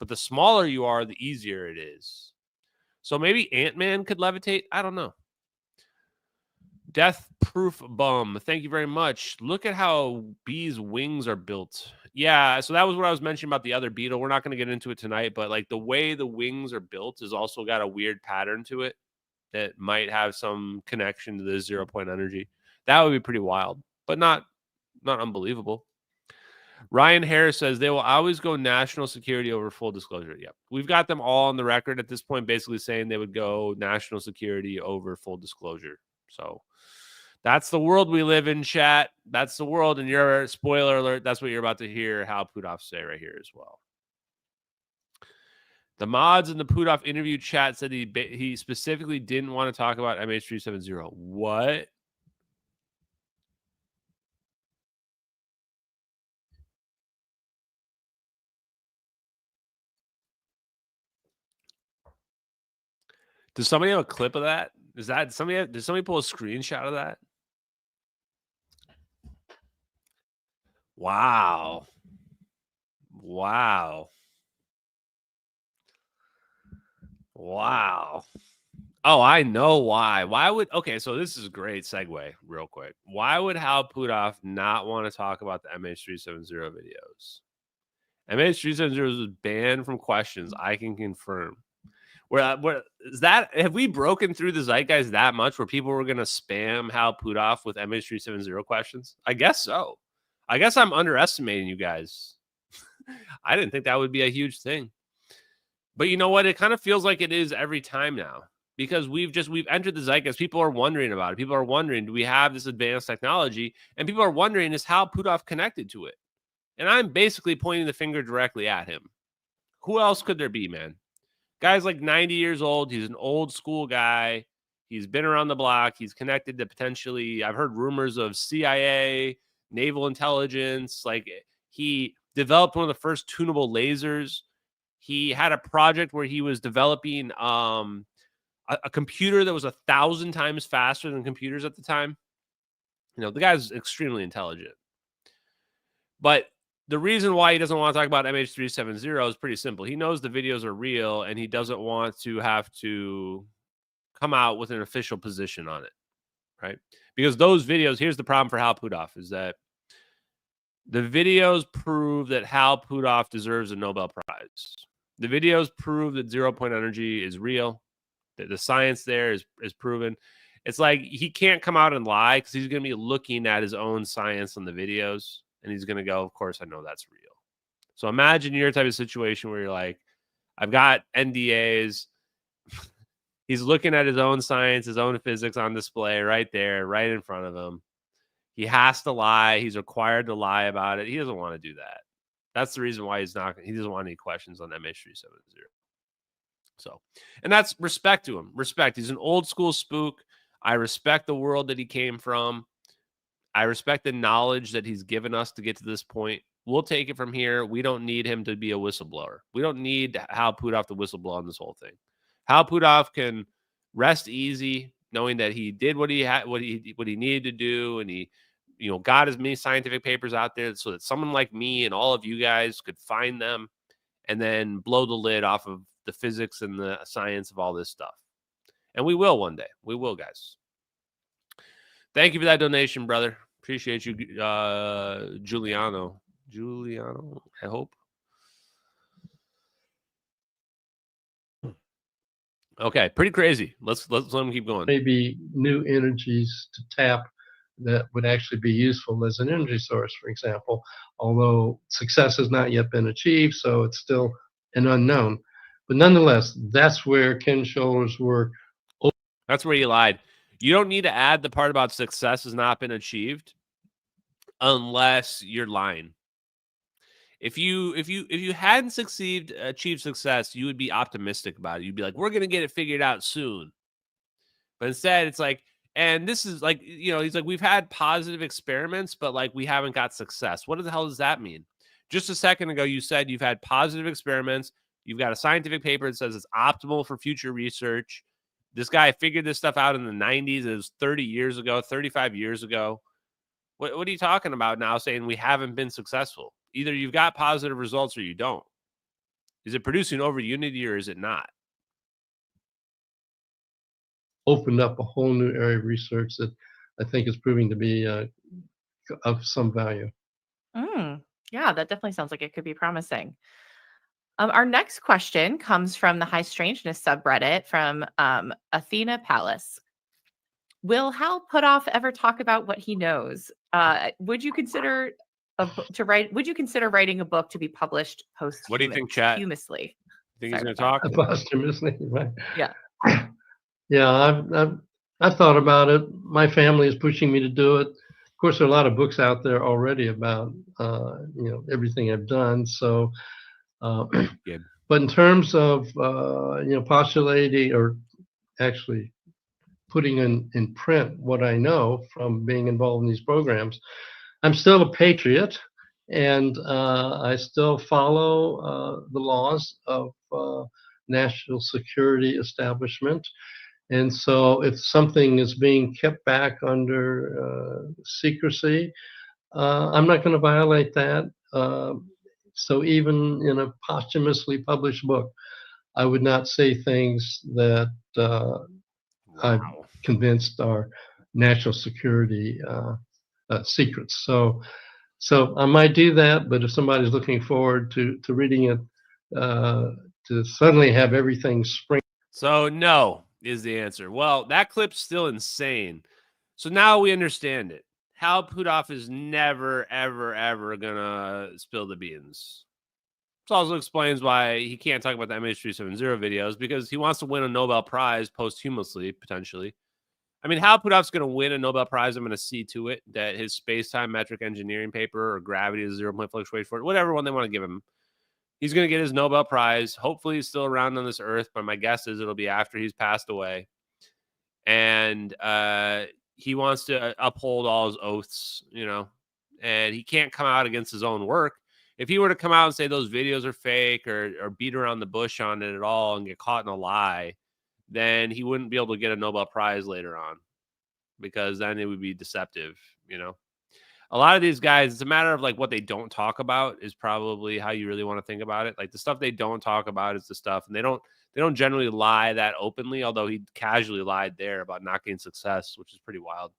But the smaller you are, the easier it is. So maybe Ant-Man could levitate. I don't know. Death Proof Bum. Thank you very much. Look at how bees' wings are built. Yeah, so that was what I was mentioning about the other beetle. We're not going to get into it tonight, but like the way the wings are built has also got a weird pattern to it that might have some connection to the 0-point energy. That would be pretty wild, but not unbelievable. Ryan Harris says they will always go national security over full disclosure. Yep. We've got them all on the record at this point, basically saying they would go national security over full disclosure. So that's the world we live in, chat. That's the world. And your spoiler alert, that's what you're about to hear Hal Putoff say right here as well. The mods in the Putoff interview chat said he specifically didn't want to talk about MH370. What? Does somebody have a clip of that? Did somebody pull a screenshot of that? Wow. Wow. Oh, I know why. Why would okay? So this is a great segue, real quick. Why would Hal Putoff not want to talk about the MH370 videos? MH370 was banned from questions. I can confirm. Where is that? Have we broken through the zeitgeist that much where people were going to spam Hal Putoff with MH370 questions? I guess so. I guess I'm underestimating you guys. I didn't think that would be a huge thing. But you know what? It kind of feels like it is every time now because we've entered the zeitgeist. People are wondering about it. People are wondering, do we have this advanced technology? And people are wondering, is Hal Putoff connected to it? And I'm basically pointing the finger directly at him. Who else could there be, man? Guy's like 90 years old. He's an old school guy. He's been around the block. He's connected to potentially, I've heard rumors of CIA, naval intelligence. Like he developed one of the first tunable lasers. He had a project where he was developing a computer that was 1,000 times faster than computers at the time. You know, the guy's extremely intelligent. But the reason why he doesn't want to talk about MH370 is pretty simple. He knows the videos are real, and he doesn't want to have to come out with an official position on it, right? Because those videos, here's the problem for Hal Putoff, is that the videos prove that Hal Putoff deserves a Nobel Prize. The videos prove that zero-point energy is real, that the science there is proven. It's like he can't come out and lie because he's going to be looking at his own science on the videos. And he's going to go, of course, I know that's real. So imagine your type of situation where you're like, I've got NDAs. He's looking at his own science, his own physics on display right there, right in front of him. He has to lie. He's required to lie about it. He doesn't want to do that. That's the reason why he doesn't want any questions on MH370. So, and that's respect to him. Respect. He's an old school spook. I respect the world that he came from. I respect the knowledge that he's given us to get to this point. We'll take it from here. We don't need him to be a whistleblower. We don't need Hal Putoff to whistleblow on this whole thing. Hal Putoff can rest easy knowing that he did what he had, what he needed to do, and he, you know, got as many scientific papers out there so that someone like me and all of you guys could find them and then blow the lid off of the physics and the science of all this stuff. And we will one day. We will, guys. Thank you for that donation, brother. Appreciate you, Giuliano. I hope. Okay, pretty crazy. Let's let him keep going. Maybe new energies to tap that would actually be useful as an energy source, for example, although success has not yet been achieved, so it's still an unknown. But nonetheless, that's where Ken Scholer's work. That's where you lied. You don't need to add the part about success has not been achieved unless you're lying. If you hadn't achieved success, you would be optimistic about it. You'd be like, we're going to get it figured out soon. But instead, it's like, and this is like, you know, he's like, we've had positive experiments, but like we haven't got success. What the hell does that mean? Just a second ago, you said you've had positive experiments. You've got a scientific paper that says it's optimal for future research. This guy figured this stuff out in the 90s. It was 30 years ago, 35 years ago. What are you talking about now saying we haven't been successful? Either you've got positive results or you don't. Is it producing over unity or is it not? Opened up a whole new area of research that I think is proving to be of some value. Yeah, that definitely sounds like it could be promising. Our next question comes from the High Strangeness subreddit from Athena Palace. Will Hal Putoff ever talk about what he knows? Would you consider writing a book to be published posthumously? What do you think, chat? Posthumously. Think he's going to talk? Posthumously, right? Yeah. Yeah, I've thought about it. My family is pushing me to do it. Of course, there are a lot of books out there already about everything I've done. So, but in terms of postulating or actually putting in print what I know from being involved in these programs, I'm still a patriot, and I still follow the laws of national security establishment. And so if something is being kept back under secrecy, I'm not going to violate that. So even in a posthumously published book, I would not say things that I've convinced are national security secrets. So I might do that, but if somebody's looking forward to reading it, to suddenly have everything spring. So no is the answer. Well, that clip's still insane. So now we understand it. Hal Putoff is never, ever, ever gonna spill the beans. This also explains why he can't talk about the MH370 videos, because he wants to win a Nobel Prize posthumously, potentially. I mean, Hal Putoff's going to win a Nobel Prize. I'm going to see to it that his space-time metric engineering paper or gravity is 0-point fluctuation for it, whatever one they want to give him. He's going to get his Nobel Prize. Hopefully he's still around on this earth, but my guess is it'll be after he's passed away. And he wants to uphold all his oaths, you know, and he can't come out against his own work. If he were to come out and say those videos are fake or beat around the bush on it at all and get caught in a lie, then he wouldn't be able to get a Nobel Prize later on, because then it would be deceptive, you know. A lot of these guys, it's a matter of like what they don't talk about is probably how you really want to think about it. Like the stuff they don't talk about is the stuff, and they don't generally lie that openly, although he casually lied there about not getting success, which is pretty wild.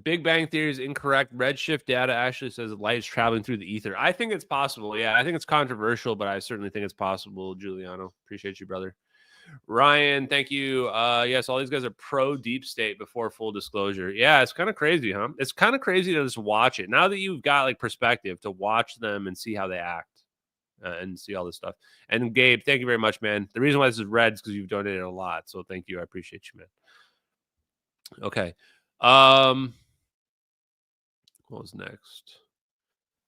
Big Bang Theory is incorrect. Redshift data actually says light is traveling through the ether. I think it's possible. Yeah, I think it's controversial, but I certainly think it's possible. Giuliano, appreciate you, brother. Ryan, thank you. Yes, all these guys are pro deep state before full disclosure. Yeah, it's kind of crazy, huh? It's kind of crazy to just watch it. Now that you've got like perspective to watch them and see how they act and see all this stuff. And Gabe, thank you very much, man. The reason why this is red is because you've donated a lot. So thank you. I appreciate you, man. Okay. What was next?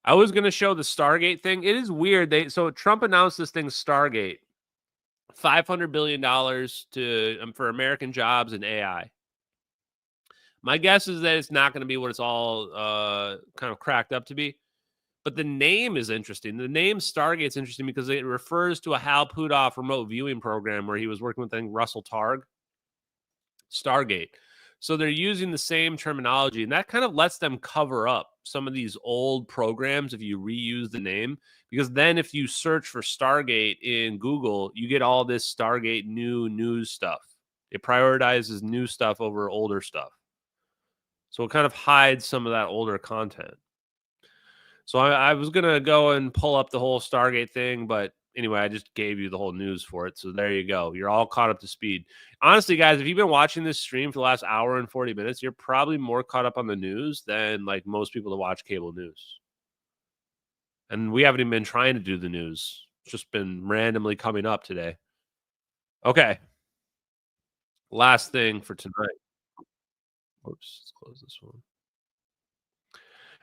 I was going to show the Stargate thing. It is weird. So Trump announced this thing, Stargate, $500 billion to for American jobs and AI. My guess is that it's not going to be what it's all kind of cracked up to be. But the name is interesting. The name Stargate's interesting because it refers to a Hal Putoff remote viewing program where he was working with, I think, Russell Targ. Stargate. So they're using the same terminology, and that kind of lets them cover up some of these old programs if you reuse the name, because then if you search for Stargate in Google, you get all this Stargate new news stuff. It prioritizes new stuff over older stuff. So it kind of hides some of that older content. So I was going to go and pull up the whole Stargate thing, but anyway, I just gave you the whole news for it. So there you go. You're all caught up to speed. Honestly, guys, if you've been watching this stream for the last hour and 40 minutes, you're probably more caught up on the news than like most people that watch cable news. And we haven't even been trying to do the news. It's just been randomly coming up today. Okay. Last thing for tonight. Oops, let's close this one.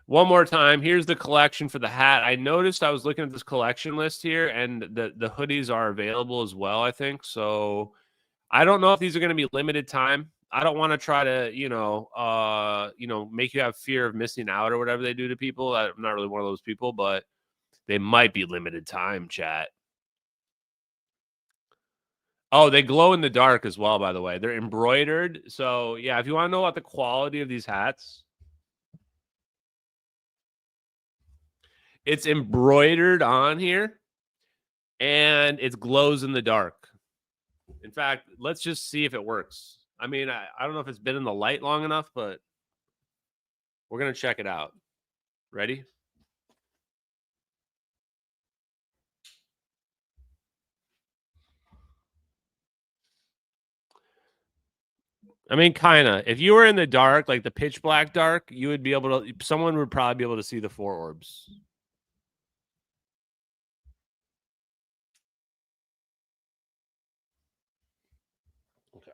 One more time, here's the collection for the hat. I noticed I was looking at this collection list here, and the hoodies are available as well, I think. So I don't know if these are going to be limited time. I don't want to try to, make you have fear of missing out or whatever they do to people. I'm not really one of those people, but they might be limited time, chat. Oh, they glow in the dark as well, by the way. They're embroidered. So, yeah, if you want to know about the quality of these hats, it's embroidered on here, and it glows in the dark. In fact, let's just see if it works. I mean, I don't know if it's been in the light long enough, but we're going to check it out. Ready? I mean, kind of. If you were in the dark, like the pitch black dark, you would be able to, someone would probably be able to see the four orbs. Okay.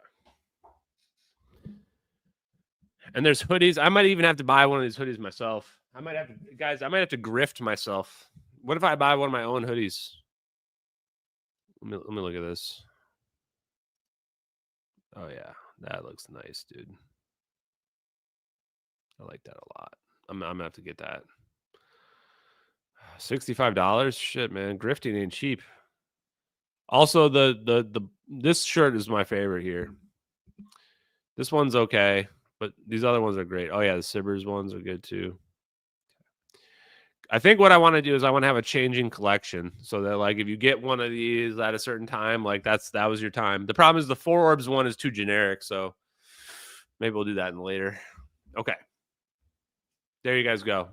And there's hoodies. I might even have to buy one of these hoodies myself. I might have to, guys, I might have to grift myself. What if I buy one of my own hoodies? Let me look at this. Oh, yeah. That looks nice, dude. I like that a lot. I'm going to have to get that. $65? Shit, man. Grifting ain't cheap. Also, this shirt is my favorite here. This one's okay, but these other ones are great. Oh, yeah, the Sibbers ones are good, too. I think what I want to do is I want to have a changing collection so that like if you get one of these at a certain time, like that was your time. The problem is the 4 orbs one is too generic, so maybe we'll do that in later. Okay. There you guys go.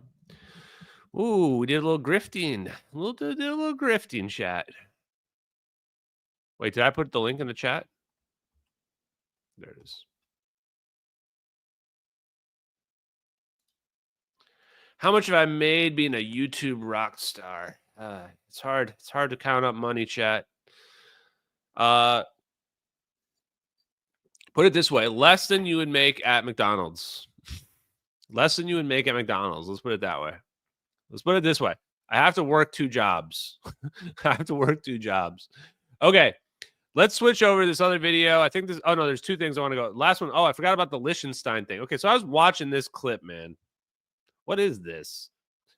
Ooh, we did a little grifting. Did a little grifting, chat. Wait, did I put the link in the chat? There it is. How much have I made being a YouTube rock star? It's hard. It's hard to count up money, chat. Put it this way: less than you would make at McDonald's. Less than you would make at McDonald's. Let's put it that way. Let's put it this way: I have to work 2 jobs. I have to work 2 jobs. Okay, let's switch over to this other video. I think this. Oh no, there's 2 things I want to go. Last one. Oh, I forgot about the Liechtenstein thing. Okay, so I was watching this clip, man. What is this?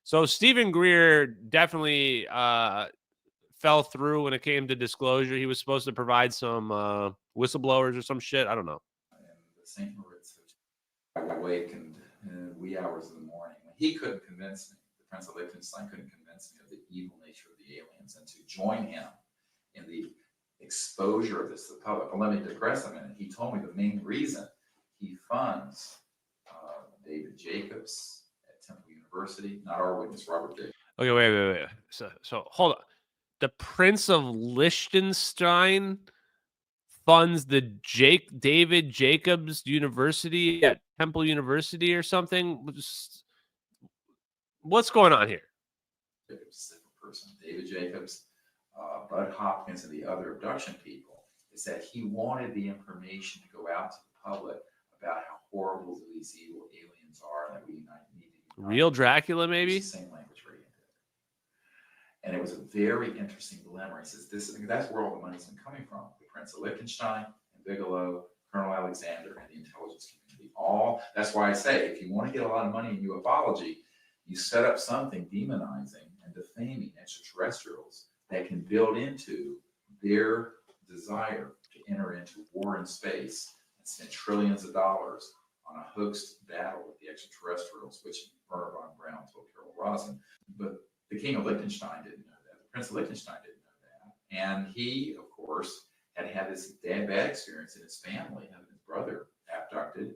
So Stephen Greer definitely fell through when it came to disclosure. He was supposed to provide some whistleblowers or some shit. I don't know. St. Moritz, awakened in the wee hours of the morning. He couldn't convince me. The Prince of Liechtenstein couldn't convince me of the evil nature of the aliens and to join him in the exposure of this to the public. But let me digress a minute. He told me the main reason he funds David Jacobs at Temple University, not our witness, Robert Jacobs. Okay, wait. So hold on. The Prince of Liechtenstein funds the David Jacobs University at Temple University or something. What's going on here? Person, David Jacobs, Bud Hopkins, and the other abduction people, is that he wanted the information to go out to the public about how horrible these evil aliens are, and that we need to Real Dracula, maybe? Same language right into it. And it was a very interesting dilemma. He says, that's where all the money's been coming from. The Prince of Liechtenstein and Bigelow, Colonel Alexander, and the intelligence community. That's why I say, if you want to get a lot of money in ufology, you set up something demonizing and defaming extraterrestrials that can build into their desire to enter into war in space and spend trillions of dollars on a hoaxed battle with the extraterrestrials, which Bernard von Braun told Carol Rosin. But the King of Liechtenstein didn't know that. The Prince of Liechtenstein didn't know that. And he, of course, had this bad experience in his family, having his brother abducted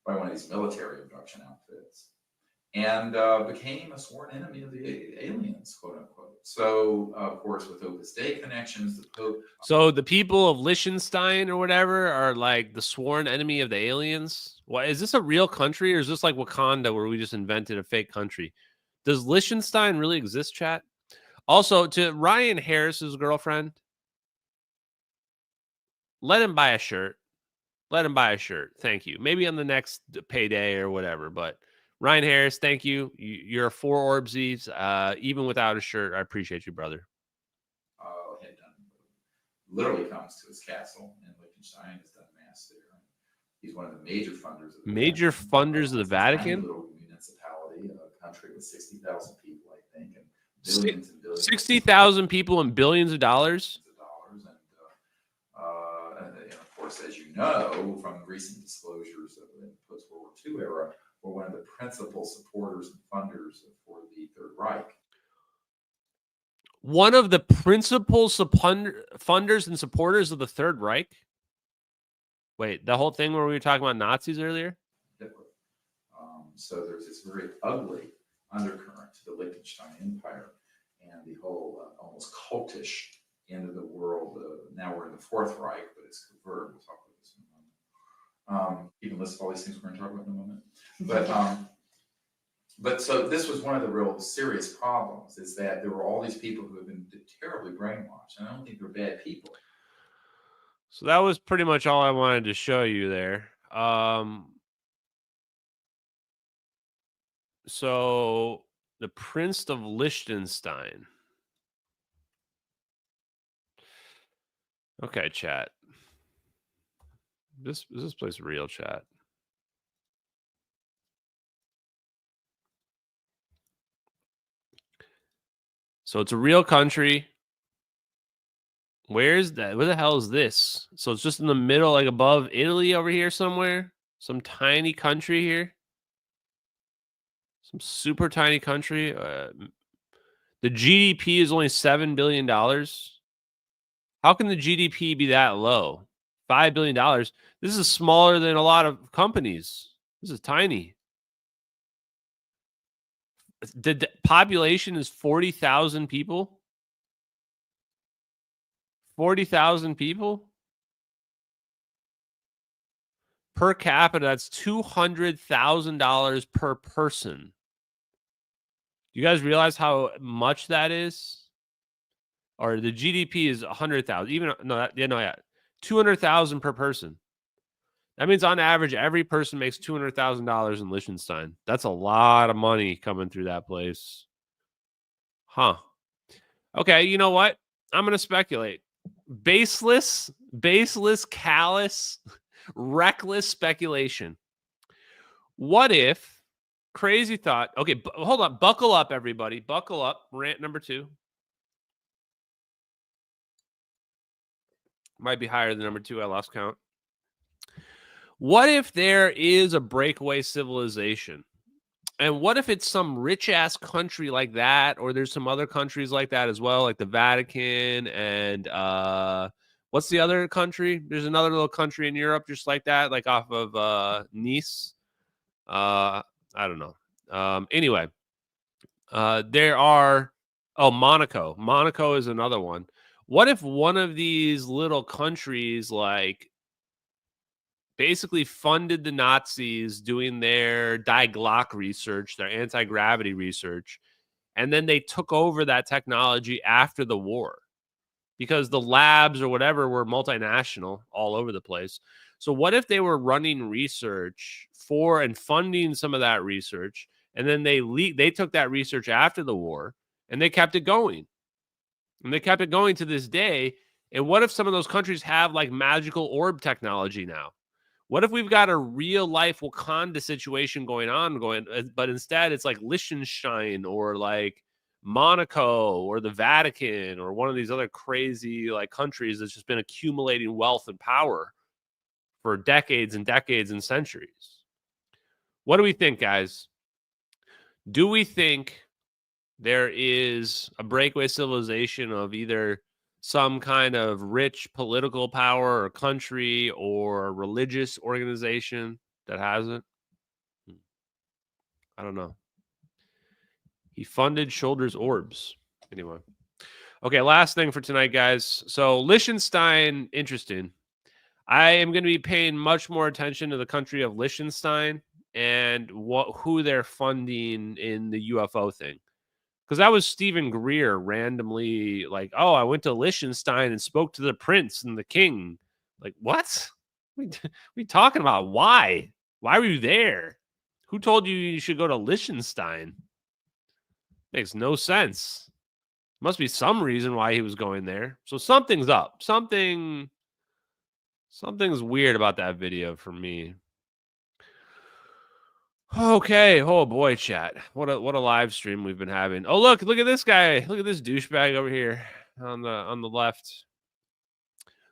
by one of these military abduction outfits, and became a sworn enemy of the aliens, quote unquote. So, of course, with Opus Dei connections, the Pope. So the people of Liechtenstein or whatever are like the sworn enemy of the aliens. What is this, a real country, or is this like Wakanda where we just invented a fake country? Does Liechtenstein really exist, chat? Also, to Ryan Harris's girlfriend, let him buy a shirt. Let him buy a shirt. Thank you. Maybe on the next payday or whatever, but Ryan Harris, thank you. You're a 4 Orbsies. Even without a shirt, I appreciate you, brother. Had done, literally comes to his castle in Liechtenstein, has done mass there. He's one of the major funders of the Vatican. Little municipality, a country with 60,000 people, I think, and billions and billions. 60,000 people and billions of dollars. And of course, as you know from recent disclosures of the post-World War II era, were one of the principal supporters and funders for the Third Reich. One of the principal funders and supporters of the Third Reich? Wait, the whole thing where we were talking about Nazis earlier? So there's this very ugly undercurrent to the Liechtenstein Empire and the whole almost cultish end of the world. Now we're in the Fourth Reich, but it's converted. We'll talk about this in a moment. You can list all these things we're going to talk about in a moment. But so this was one of the real serious problems, is that there were all these people who have been terribly brainwashed, and I don't think they're bad people. So that was pretty much all I wanted to show you there. So the Prince of Liechtenstein. Okay, chat. Is this place real, chat? So it's a real country. Where is that? Where the hell is this? So it's just in the middle, like above Italy over here somewhere? Some tiny country here? Some super tiny country? The GDP is only $7 billion. How can the GDP be that low? $5 billion. This is smaller than a lot of companies. This is tiny. The population is 40,000 people. 40,000 people? Per capita, that's $200,000 per person. Do you guys realize how much that is? Or the GDP is 100,000. Even no, yeah, 200,000 per person. That means on average, every person makes $200,000 in Liechtenstein. That's a lot of money coming through that place. Huh. Okay, you know what? I'm going to speculate. Baseless, callous, reckless speculation. What if, crazy thought. Okay, hold on. Buckle up, everybody. Buckle up. Rant number 2. Might be higher than number 2. I lost count. What if there is a breakaway civilization? And what if it's some rich-ass country like that, or there's some other countries like that as well, like the Vatican and what's the other country? There's another little country in Europe just like that, like off of Nice. I don't know. Anyway, there are... Oh, Monaco. Monaco is another one. What if one of these little countries, like, basically funded the Nazis doing their Die Glock research, their anti-gravity research, and then they took over that technology after the war because the labs or whatever were multinational all over the place. So what if they were running research for and funding some of that research, and then they took that research after the war and they kept it going, and they kept it going to this day? And what if some of those countries have like magical orb technology now? What if we've got a real life Wakanda situation going, but instead it's like Liechtenstein or like Monaco or the Vatican or one of these other crazy like countries that's just been accumulating wealth and power for decades and decades and centuries? What do we think, guys? Do we think there is a breakaway civilization of either some kind of rich political power or country or religious organization that has it? I don't know. He funded Shoulders Orbs. Anyway. Okay, last thing for tonight, guys. So Liechtenstein, interesting. I am going to be paying much more attention to the country of Liechtenstein and who they're funding in the UFO thing. Because that was Stephen Greer randomly like, oh, I went to Liechtenstein and spoke to the prince and the king. Like, what? What are you talking about? Why? Why were you there? Who told you should go to Liechtenstein? Makes no sense. Must be some reason why he was going there. So something's up. Something's weird about that video for me. Okay. Oh boy, chat. What a live stream we've been having. Oh, look at this guy. Look at this douchebag over here on the left.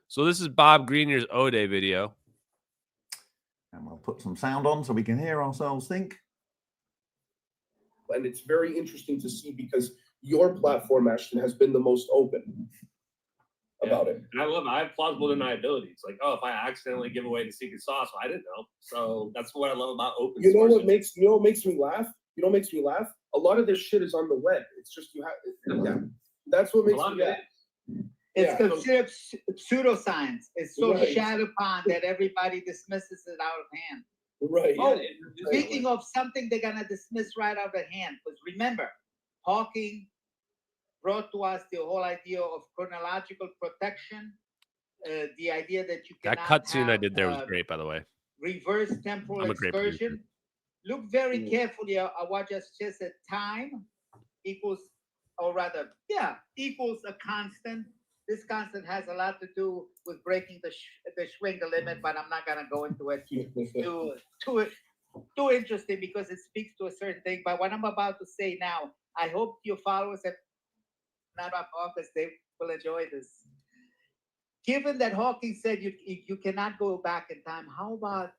So this is Bob Greenier's O-Day video. And we'll put some sound on so we can hear ourselves think. And it's very interesting to see because your platform, Ashton, has been the most open about it. And I love it. I have plausible deniability. It's like, oh, if I accidentally give away the secret sauce, well, I didn't know. So that's what I love about open source. You know what makes me laugh? You know what makes me laugh? A lot of this shit is on the web. It's just that's what makes me laugh. It's considered pseudoscience. It's so shat upon that everybody dismisses it out of hand. Right. Oh, speaking of something they're gonna dismiss right out of hand, because remember, Hawking brought to us the whole idea of chronological protection, the idea that you that cutscene I did there was great, by the way. Reverse temporal excursion. Look very carefully at what just said. Time equals, or rather, equals a constant. This constant has a lot to do with breaking the Schwinger limit, but I'm not gonna go into it too interesting because it speaks to a certain thing. But what I'm about to say now, I hope your followers have not up because they will enjoy this. Given that Hawking said you cannot go back in time, how about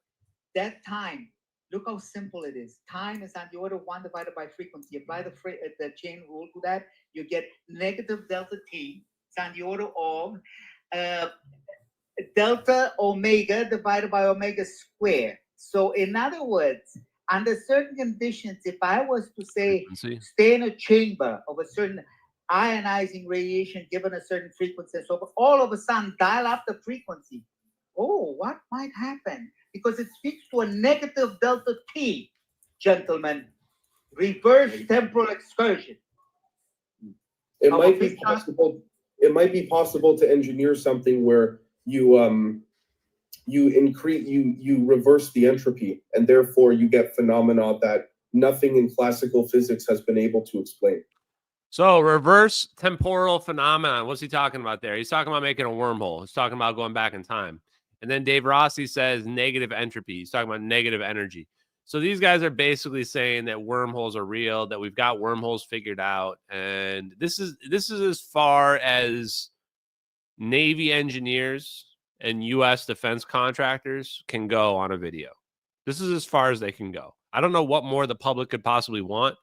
that time Look how simple it is. Time is on the order of 1 divided by frequency. Apply the chain rule to that, you get negative delta t. It's on the order of delta omega divided by omega squared. So in other words, under certain conditions, if I was to say stay in a chamber of a certain ionizing radiation given a certain frequency, so all of a sudden dial up the frequency. Oh, what might happen? Because it speaks to a negative delta t, gentlemen. Reverse temporal excursion. It might be possible. It might be possible to engineer something where you reverse the entropy, and therefore you get phenomena that nothing in classical physics has been able to explain. So reverse temporal phenomenon. What's he talking about there? He's talking about making a wormhole. He's talking about going back in time. And then Dave Rossi says negative entropy. He's talking about negative energy. So these guys are basically saying that wormholes are real, that we've got wormholes figured out. And this is as far as Navy engineers and U.S. defense contractors can go on a video. This is as far as they can go. I don't know what more the public could possibly want.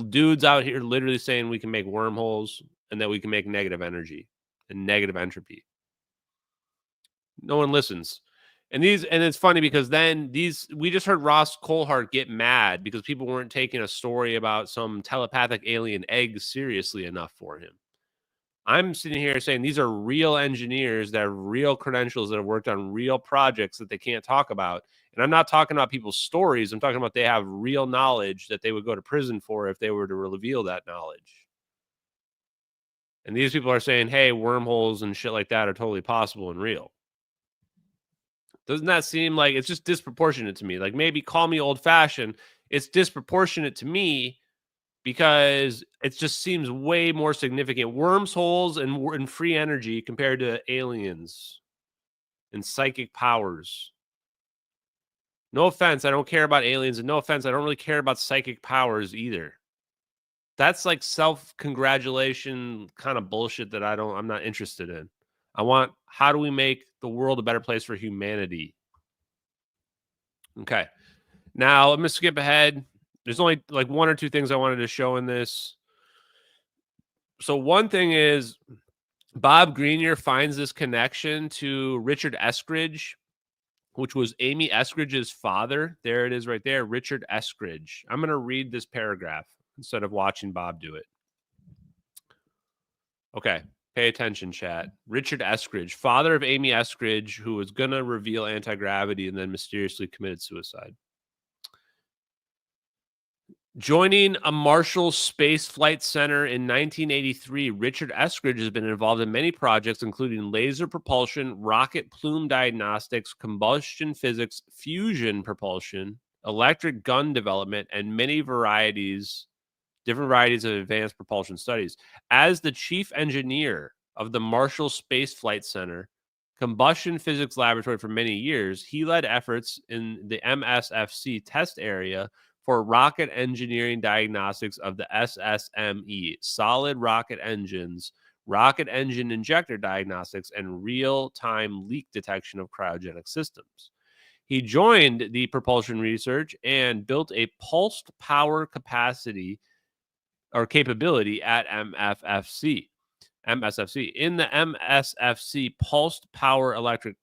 Dudes out here literally saying we can make wormholes and that we can make negative energy and negative entropy. No one listens. And it's funny because then we just heard Ross Coulthart get mad because people weren't taking a story about some telepathic alien egg seriously enough for him. I'm sitting here saying these are real engineers that have real credentials that have worked on real projects that they can't talk about. And I'm not talking about people's stories. I'm talking about they have real knowledge that they would go to prison for if they were to reveal that knowledge. And these people are saying, hey, wormholes and shit like that are totally possible and real. Doesn't that seem like it's just disproportionate to me? Like, maybe call me old-fashioned. It's disproportionate to me because it just seems way more significant. Wormholes and free energy compared to aliens and psychic powers. No offense, I don't care about aliens, and no offense, I don't really care about psychic powers either. That's like self-congratulation kind of bullshit that I'm not interested in. I want, how do we make the world a better place for humanity? Okay. Now, I'm going to skip ahead. There's only like one or two things I wanted to show in this. So one thing is Bob Grenier finds this connection to Richard Eskridge, which was Amy Eskridge's father. There it is right there, Richard Eskridge. I'm going to read this paragraph instead of watching Bob do it. Okay, pay attention, chat. Richard Eskridge, father of Amy Eskridge, who was going to reveal anti-gravity and then mysteriously committed suicide. Joining a Marshall Space Flight Center in 1983, Richard Eskridge has been involved in many projects, including laser propulsion, rocket plume diagnostics, combustion physics, fusion propulsion, electric gun development, and many different varieties of advanced propulsion studies. As the chief engineer of the Marshall Space Flight Center Combustion Physics Laboratory for many years, he led efforts in the MSFC test area for rocket engineering diagnostics of the SSME, solid rocket engines, rocket engine injector diagnostics, and real-time leak detection of cryogenic systems. He joined the propulsion research and built a pulsed power capacity or capability at MSFC. In the MSFC Pulsed Power Electric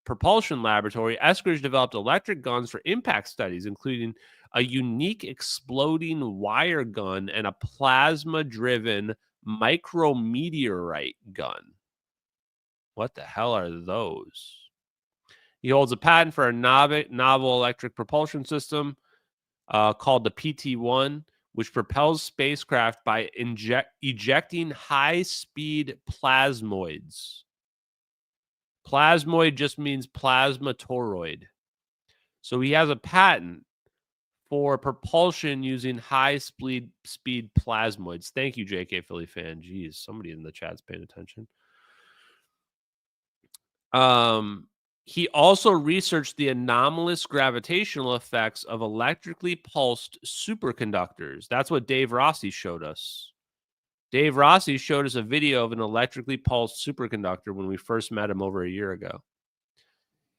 Propulsion Laboratory, Eskridge developed electric guns for impact studies, including a unique exploding wire gun and a plasma-driven micrometeorite gun. What the hell are those? He holds a patent for a novel electric propulsion system called the PT-1, which propels spacecraft by ejecting high-speed plasmoids. Plasmoid just means plasma toroid. So he has a patent for propulsion using high-speed plasmoids. Thank you, JK Philly fan. Jeez, somebody in the chat's paying attention. He also researched the anomalous gravitational effects of electrically pulsed superconductors. That's what Dave Rossi showed us. Dave Rossi showed us a video of an electrically pulsed superconductor when we first met him over a year ago.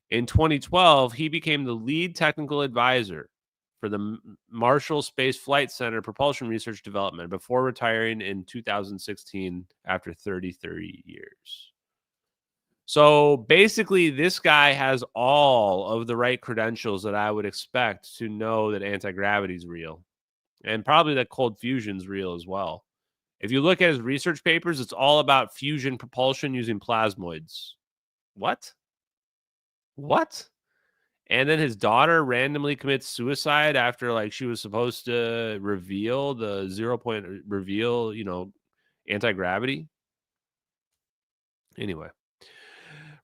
In 2012, he became the lead technical advisor for the Marshall Space Flight Center Propulsion Research Development before retiring in 2016 after 33 years. So basically, this guy has all of the right credentials that I would expect to know that anti-gravity is real, and probably that cold fusion is real as well. If you look at his research papers, it's all about fusion propulsion using plasmoids. What? What? And then his daughter randomly commits suicide after, like, she was supposed to reveal the 0-point reveal, you know, anti-gravity. Anyway.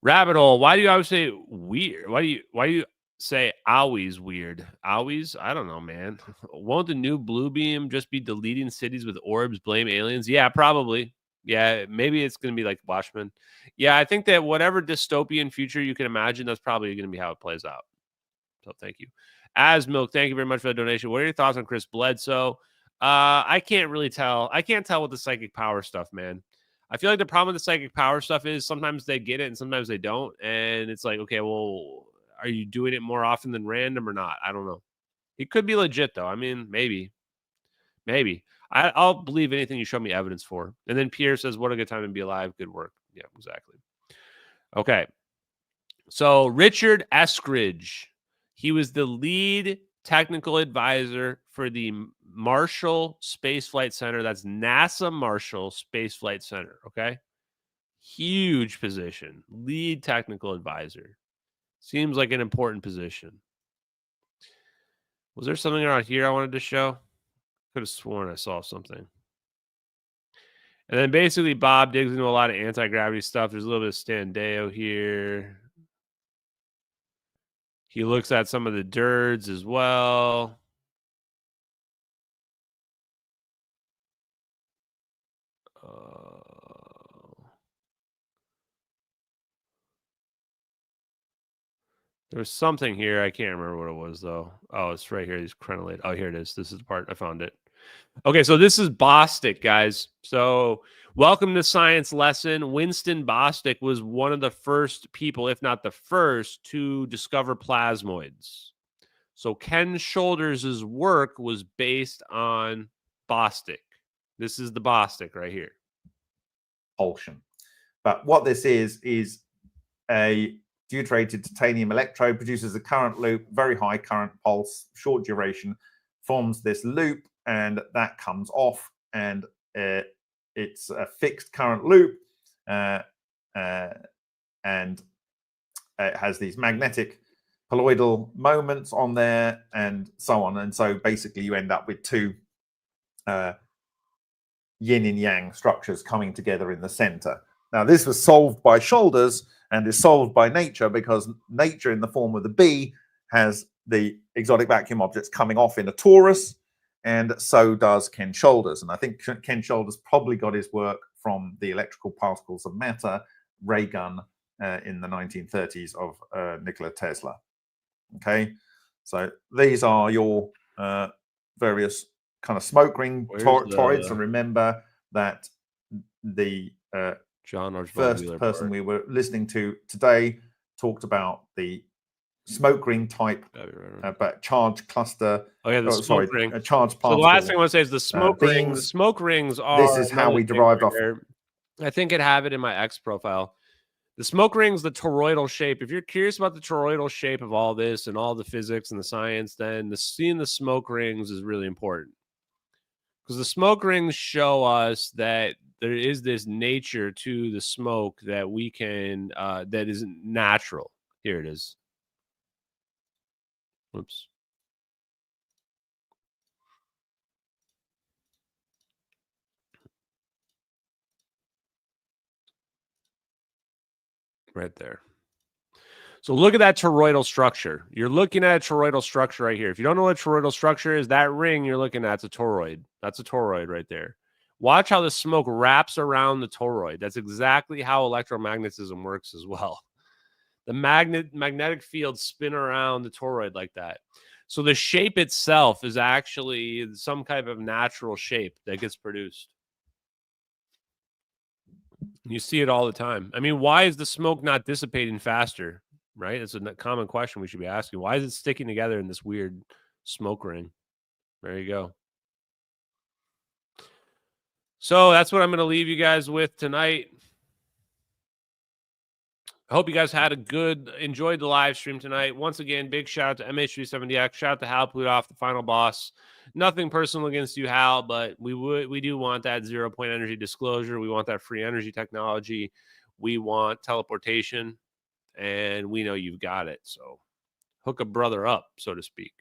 Rabbit hole. Why do you always say weird? Why do you say always weird? Always? I don't know, man. Won't the new blue beam just be deleting cities with orbs, blame aliens? Yeah, probably. Yeah, maybe it's going to be like Watchmen. Yeah, I think that whatever dystopian future you can imagine, that's probably going to be how it plays out. So thank you. As Milk, thank you very much for the donation. What are your thoughts on Chris Bledsoe? I can't really tell. I can't tell with the psychic power stuff, man. I feel like the problem with the psychic power stuff is sometimes they get it and sometimes they don't. And it's like, okay, well, are you doing it more often than random or not? I don't know. It could be legit, though. I mean, maybe. Maybe. I'll believe anything you show me evidence for. And then Pierre says, what a good time to be alive. Good work. Yeah, exactly. Okay. So Richard Eskridge. He was the lead technical advisor for the Marshall Space Flight Center. That's NASA Marshall Space Flight Center, okay? Huge position. Lead technical advisor. Seems like an important position. Was there something around here I wanted to show? Could have sworn I saw something. And then basically Bob digs into a lot of anti-gravity stuff. There's a little bit of Standeo here. He looks at some of the DIRDs as well. There's something here. I can't remember what it was, though. Oh, it's right here. These crenulate. Oh, here it is. This is the part. I found it. Okay, so this is Bostic, guys. So welcome to Science Lesson. Winston Bostic was one of the first people, if not the first, to discover plasmoids. So Ken Shoulders' work was based on Bostic. This is the Bostic right here. Propulsion. But what this is a deuterated titanium electrode, produces a current loop, very high current pulse, short duration, forms this loop, and that comes off, and it's a fixed current loop, and it has these magnetic colloidal moments on there, and so on. And so basically you end up with two yin and yang structures coming together in the center. Now, this was solved by Shoulders and is solved by nature, because nature, in the form of the bee, has the exotic vacuum objects coming off in a torus, and so does Ken Shoulders. And I think Ken Shoulders probably got his work from the electrical particles of matter ray gun in the 1930s of Nikola Tesla. Okay, so these are your various kind of smoke ring toroids, and remember that the first person we were listening to today talked about the smoke ring type, but charge cluster. Oh yeah, the smoke ring. A charge particle. So the last thing I want to say is the smoke ring. The smoke rings are. This is how we derived off. I think I'd have it in my X profile. The smoke rings, the toroidal shape. If you're curious about the toroidal shape of all this and all the physics and the science, then seeing the smoke rings is really important, because the smoke rings show us that there is this nature to the smoke that we can that isn't natural. Here it is. Oops. Right there. So look at that toroidal structure. You're looking at a toroidal structure right here. If you don't know what a toroidal structure is, that ring you're looking at is a toroid. That's a toroid right there. Watch how the smoke wraps around the toroid. That's exactly how electromagnetism works as well. The magnetic fields spin around the toroid like that. So the shape itself is actually some kind of natural shape that gets produced. You see it all the time. I mean, why is the smoke not dissipating faster? Right? It's a common question we should be asking. Why is it sticking together in this weird Smoke ring. There you go. So that's what I'm going to leave you guys with tonight. I hope you guys enjoyed the live stream tonight. Once again, big shout out to MH370X. Shout out to Hal Putoff, the final boss. Nothing personal against you, Hal, but we do want that 0-point energy disclosure. We want that free energy technology. We want teleportation, and we know you've got it. So hook a brother up, so to speak.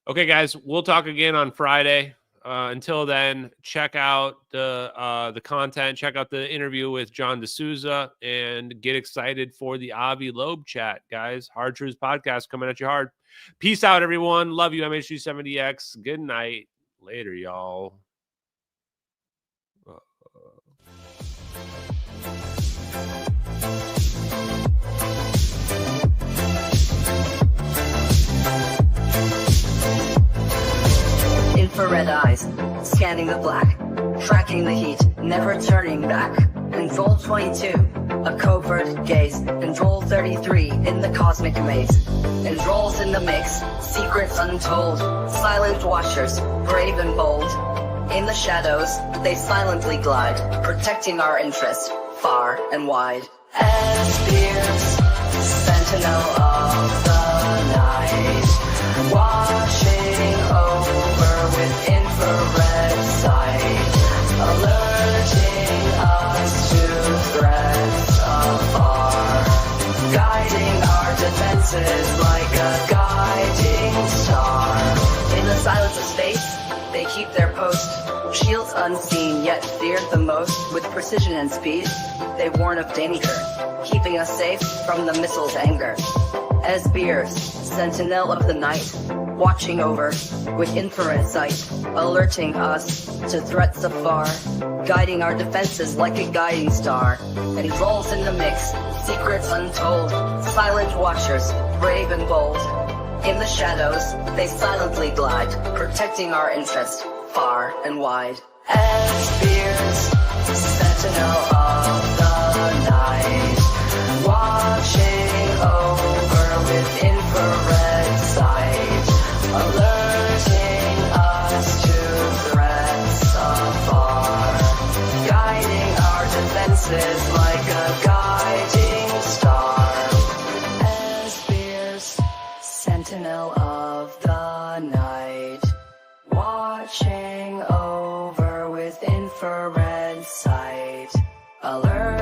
Okay, guys, we'll talk again on Friday. Until then, check out the content, check out the interview with John D'Souza, and get excited for the Avi Loeb chat, guys. Hard Truths podcast coming at you hard. Peace out, everyone. Love you, MH370X. Good night. Later, y'all. Infrared eyes, scanning the black, tracking the heat, never turning back. Control 22, a covert gaze. Control 33, in the cosmic maze. Controls in the mix, secrets untold. Silent watchers, brave and bold. In the shadows, they silently glide, protecting our interest, far and wide. As Spears, sentinel of the night, watching over with infrared sight, alerting us to threats afar, guiding our defenses like a guiding star. In the silence of space, they keep their post, shields unseen yet feared the most. With precision and speed, they warn of danger, keeping us safe from the missile's anger. As Beers, sentinel of the night, watching over with infrared sight, alerting us to threats afar, guiding our defenses like a guiding star. And he rolls in the mix, secrets untold, silent watchers, brave and bold. In the shadows, they silently glide, protecting our interest, far and wide. As Beers, sentinel of the night, watching over with infrared sight, alerting us to threats afar, guiding our defenses like a guiding star. As Beers, sentinel of the night, watching over with infrared sight, alert